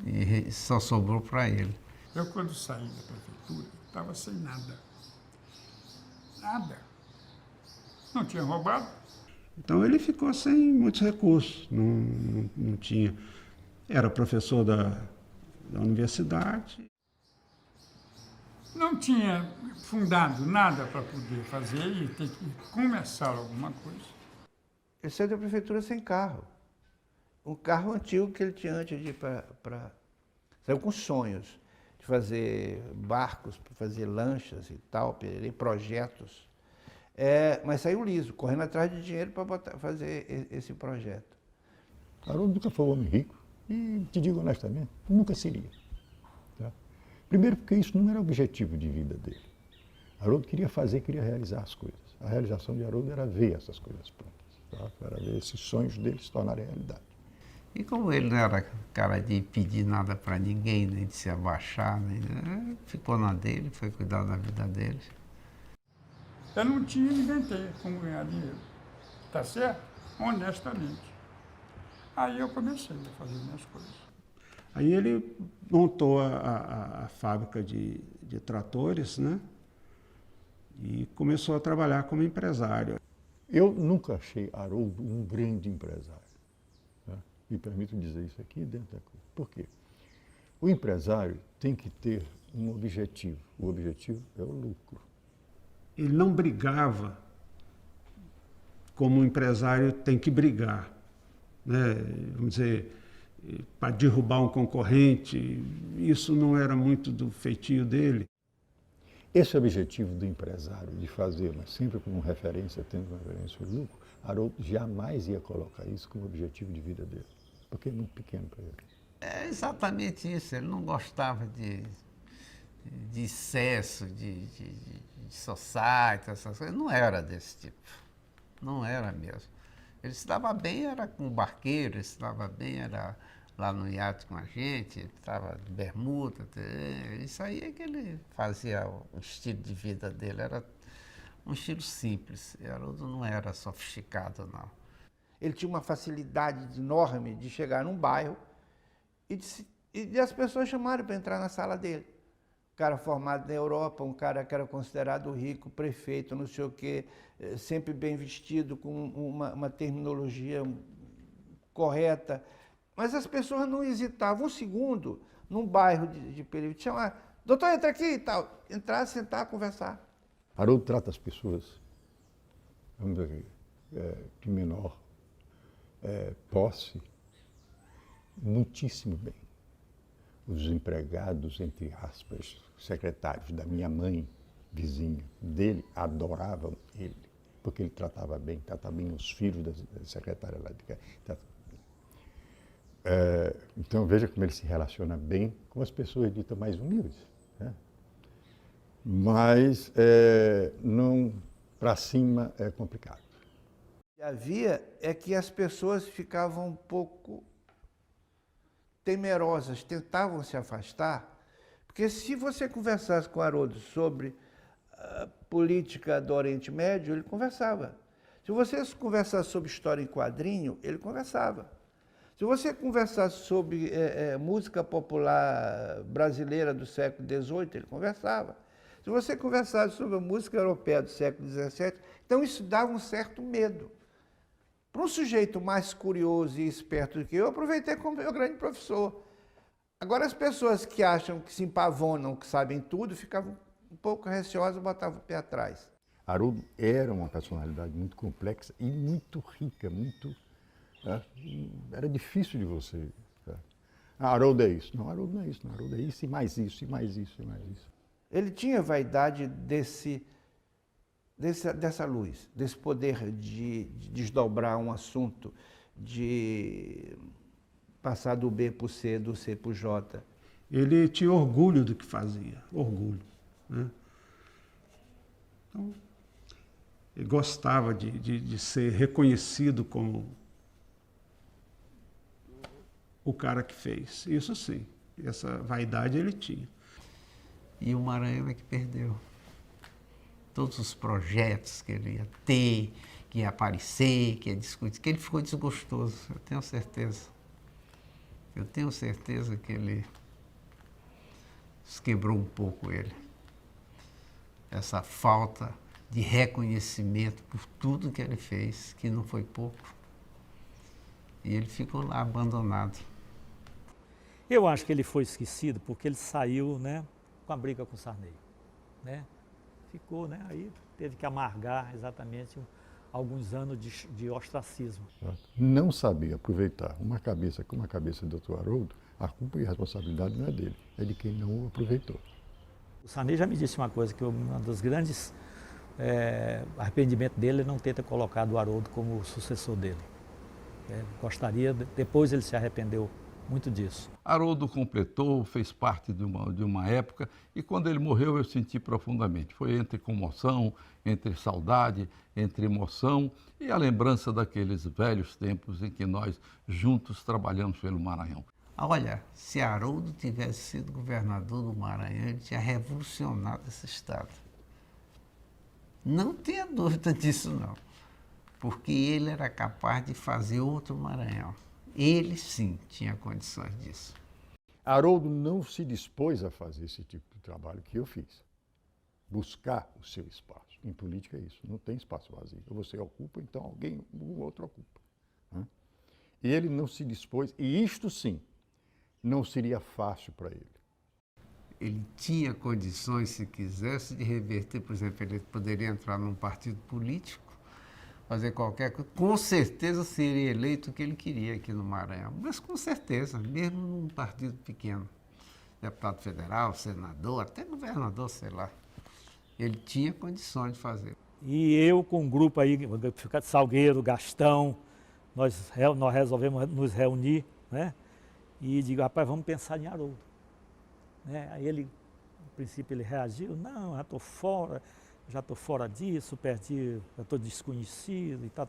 e só sobrou para ele. Eu, quando saí da prefeitura, estava sem nada. Nada. Não tinha roubado. Então ele ficou sem muitos recursos, não tinha. Era professor da universidade. Não tinha fundado nada para poder fazer e ter que começar alguma coisa. Ele saiu da prefeitura sem carro. Um carro antigo que ele tinha antes de ir para... Saiu com sonhos de fazer barcos, para fazer lanchas e tal, projetos. Mas saiu liso, correndo atrás de dinheiro para fazer esse projeto. Haroldo nunca foi um homem rico e, te digo honestamente, nunca seria. Tá? Primeiro porque isso não era o objetivo de vida dele. Haroldo queria realizar as coisas. A realização de Haroldo era ver essas coisas prontas, tá? Era ver esses sonhos dele se tornarem realidade. E como ele não era cara de pedir nada para ninguém, nem de se abaixar, ficou na dele, foi cuidar da vida dele. Eu não tinha inventei como ganhar dinheiro, tá certo? Honestamente. Aí eu comecei a fazer minhas coisas. Aí ele montou a fábrica de tratores, né? E começou a trabalhar como empresário. Eu nunca achei Haroldo um grande empresário. Tá? Me permito dizer isso aqui dentro da coisa. Por quê? O empresário tem que ter um objetivo. O objetivo é o lucro. Ele não brigava como um empresário tem que brigar, né? Vamos dizer, para derrubar um concorrente. Isso não era muito do feitio dele. Esse objetivo do empresário de fazer, mas sempre como referência, tendo uma referência ao lucro, Haroldo jamais ia colocar isso como objetivo de vida dele, porque é muito pequeno para ele. É exatamente isso, ele não gostava de excesso, de society, essas coisas, não era desse tipo, não era mesmo. Ele se dava bem, era com o barqueiro, ele se dava bem, era lá no iate com a gente, ele estava de bermuda, isso aí é que ele fazia, o estilo de vida dele era um estilo simples, Haroldo não era sofisticado, não. Ele tinha uma facilidade enorme de chegar num bairro e de as pessoas chamarem para entrar na sala dele. Um cara formado na Europa, um cara que era considerado rico, prefeito, não sei o quê, sempre bem vestido, com uma terminologia correta. Mas as pessoas não hesitavam um segundo num bairro de perigo de chamar, doutor, entra aqui e tal. Entrar, sentar, conversar. Haroldo trata as pessoas, vamos dizer, de menor posse, muitíssimo bem. Os empregados, entre aspas, secretários da minha mãe, vizinha dele, adoravam ele, porque ele tratava bem os filhos da secretária lá de casa. Então veja como ele se relaciona bem com as pessoas ditas mais humildes, né? Mas não para cima é complicado. O que havia é que as pessoas ficavam um pouco temerosas, tentavam se afastar, porque se você conversasse com Haroldo sobre a política do Oriente Médio, ele conversava. Se você conversasse sobre história em quadrinho, ele conversava. Se você conversasse sobre música popular brasileira do século XVIII, ele conversava. Se você conversasse sobre a música europeia do século XVII, então isso dava um certo medo. Para um sujeito mais curioso e esperto do que eu aproveitei como meu grande professor. Agora, as pessoas que acham que se empavonam, que sabem tudo, ficavam um pouco receosas, botavam o pé atrás. Haroldo era uma personalidade muito complexa e muito rica, era difícil de você. Haroldo é isso. Não, Haroldo não é isso. Não, Haroldo é isso e mais isso, e mais isso, e mais isso. Ele tinha vaidade dessa luz, desse poder de desdobrar um assunto, de passar do B para o C, do C para o J. Ele tinha orgulho do que fazia, orgulho, né? Então, ele gostava de ser reconhecido como o cara que fez. Isso sim, essa vaidade ele tinha. E o Maranhão é que perdeu. Todos os projetos que ele ia ter, que ia aparecer, que ia discutir, que ele ficou desgostoso, eu tenho certeza. Eu tenho certeza que ele quebrou um pouco ele. Essa falta de reconhecimento por tudo que ele fez, que não foi pouco. E ele ficou lá abandonado. Eu acho que ele foi esquecido porque ele saiu, né, com a briga com o Sarney, né? Ficou, né? Aí teve que amargar exatamente alguns anos de ostracismo. Não saber aproveitar uma cabeça como a cabeça do Dr. Haroldo, a culpa e a responsabilidade não é dele, é de quem não o aproveitou. O Sarney já me disse uma coisa, que um dos grandes arrependimentos dele é não ter colocado o Haroldo como sucessor dele. Gostaria, depois ele se arrependeu muito disso. Haroldo completou, fez parte de uma época, e quando ele morreu eu senti profundamente. Foi entre comoção, entre saudade, entre emoção e a lembrança daqueles velhos tempos em que nós juntos trabalhamos pelo Maranhão. Olha, se Haroldo tivesse sido governador do Maranhão, ele tinha revolucionado esse estado. Não tenha dúvida disso, não. Porque ele era capaz de fazer outro Maranhão. Ele, sim, tinha condições disso. Haroldo não se dispôs a fazer esse tipo de trabalho que eu fiz. Buscar o seu espaço. Em política é isso, não tem espaço vazio. Ou você ocupa, então alguém, o outro ocupa. Né? E ele não se dispôs, e isto sim, não seria fácil para ele. Ele tinha condições, se quisesse, de reverter, por exemplo, ele poderia entrar num partido político, fazer qualquer coisa, com certeza seria eleito o que ele queria aqui no Maranhão, mas com certeza, mesmo num partido pequeno, deputado federal, senador, até governador, sei lá, ele tinha condições de fazer. E eu com um grupo aí, Salgueiro, Gastão, nós resolvemos nos reunir, né? E digo, rapaz, vamos pensar em Haroldo. Né? Aí ele, no princípio, ele reagiu, não, já estou fora disso, perdi, já estou desconhecido e tal.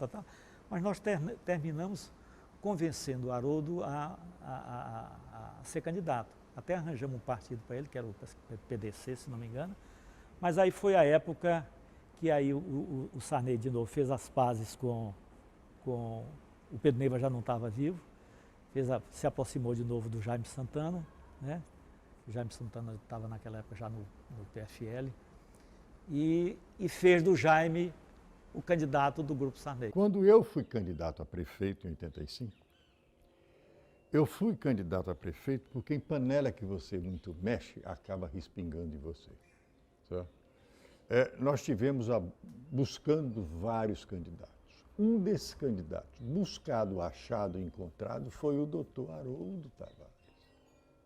Mas nós terminamos convencendo o Haroldo a ser candidato. Até arranjamos um partido para ele, que era o PDC, se não me engano. Mas aí foi a época que aí o Sarney de novo fez as pazes com o Pedro Neiva, já não estava vivo, se aproximou de novo do Jaime Santana, né? O Jaime Santana estava naquela época já no PFL, e fez do Jaime o candidato do Grupo Sarney. Quando eu fui candidato a prefeito em 85, eu fui candidato a prefeito porque em panela que você muito mexe, acaba respingando em você. Certo? Nós tivemos buscando vários candidatos. Um desses candidatos, buscado, achado, encontrado, foi o doutor Haroldo Tavares.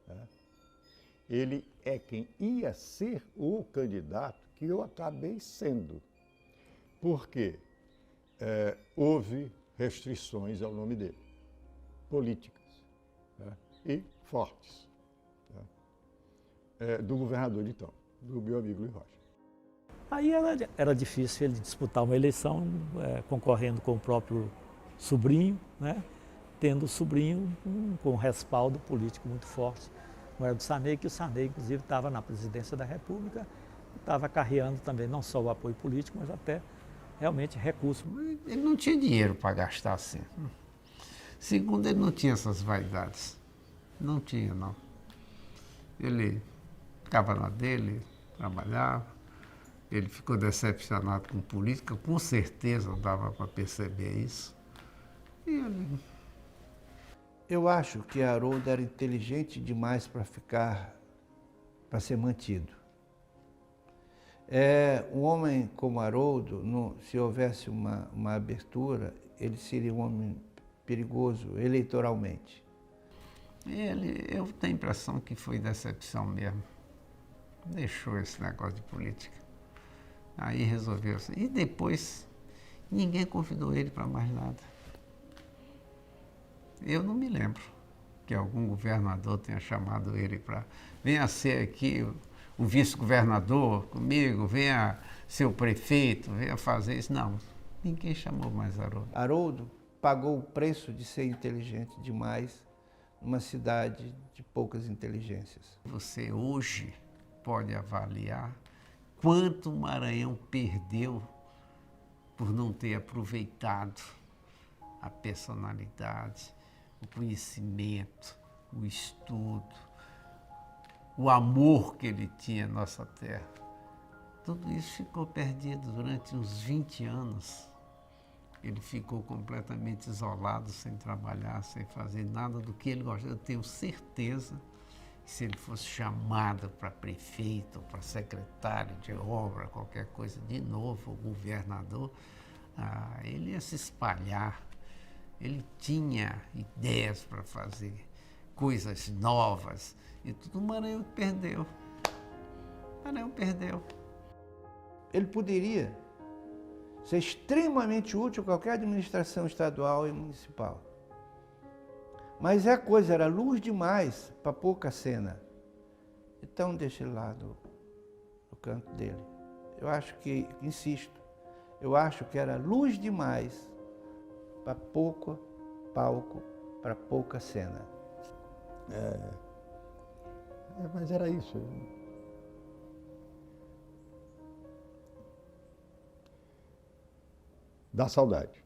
Né? Ele é quem ia ser o candidato que eu acabei sendo. Porque houve restrições ao nome dele, políticas, né? E fortes, né? Do governador de então, do meu amigo Luiz Rocha. Aí era difícil ele disputar uma eleição concorrendo com o próprio sobrinho, né? Tendo o sobrinho com um respaldo político muito forte. Não era do Sarney, que o Sarney, inclusive, estava na presidência da República, estava acarreando também não só o apoio político, mas até realmente recursos. Ele não tinha dinheiro para gastar assim. Segundo, ele não tinha essas vaidades. Não tinha, não. Ele ficava na dele, trabalhava. Ele ficou decepcionado com política, com certeza dava para perceber isso. E ele... Eu acho que Haroldo era inteligente demais para ser mantido. Um homem como Haroldo, se houvesse uma abertura, ele seria um homem perigoso eleitoralmente. Eu tenho a impressão que foi decepção mesmo. Deixou esse negócio de política. Aí resolveu. E depois, ninguém convidou ele para mais nada. Eu não me lembro que algum governador tenha chamado ele para... Venha ser aqui o vice-governador comigo, venha ser o prefeito, venha fazer isso. Não, ninguém chamou mais Haroldo. Haroldo pagou o preço de ser inteligente demais numa cidade de poucas inteligências. Você hoje pode avaliar quanto o Maranhão perdeu por não ter aproveitado a personalidade, o conhecimento, o estudo, o amor que ele tinha à nossa terra. Tudo isso ficou perdido durante uns 20 anos. Ele ficou completamente isolado, sem trabalhar, sem fazer nada do que ele gostava. Eu tenho certeza que se ele fosse chamado para prefeito, para secretário de obra, qualquer coisa, de novo, o governador, ele ia se espalhar. Ele tinha ideias para fazer coisas novas e tudo. O Maranhão perdeu. O Maranhão perdeu. Ele poderia ser extremamente útil a qualquer administração estadual e municipal. Mas a coisa era luz demais para pouca cena. Então deixa ele lá no canto dele. Eu acho que, insisto, eu acho que era luz demais para pouco palco, para pouca cena. Mas era isso. Dá saudade.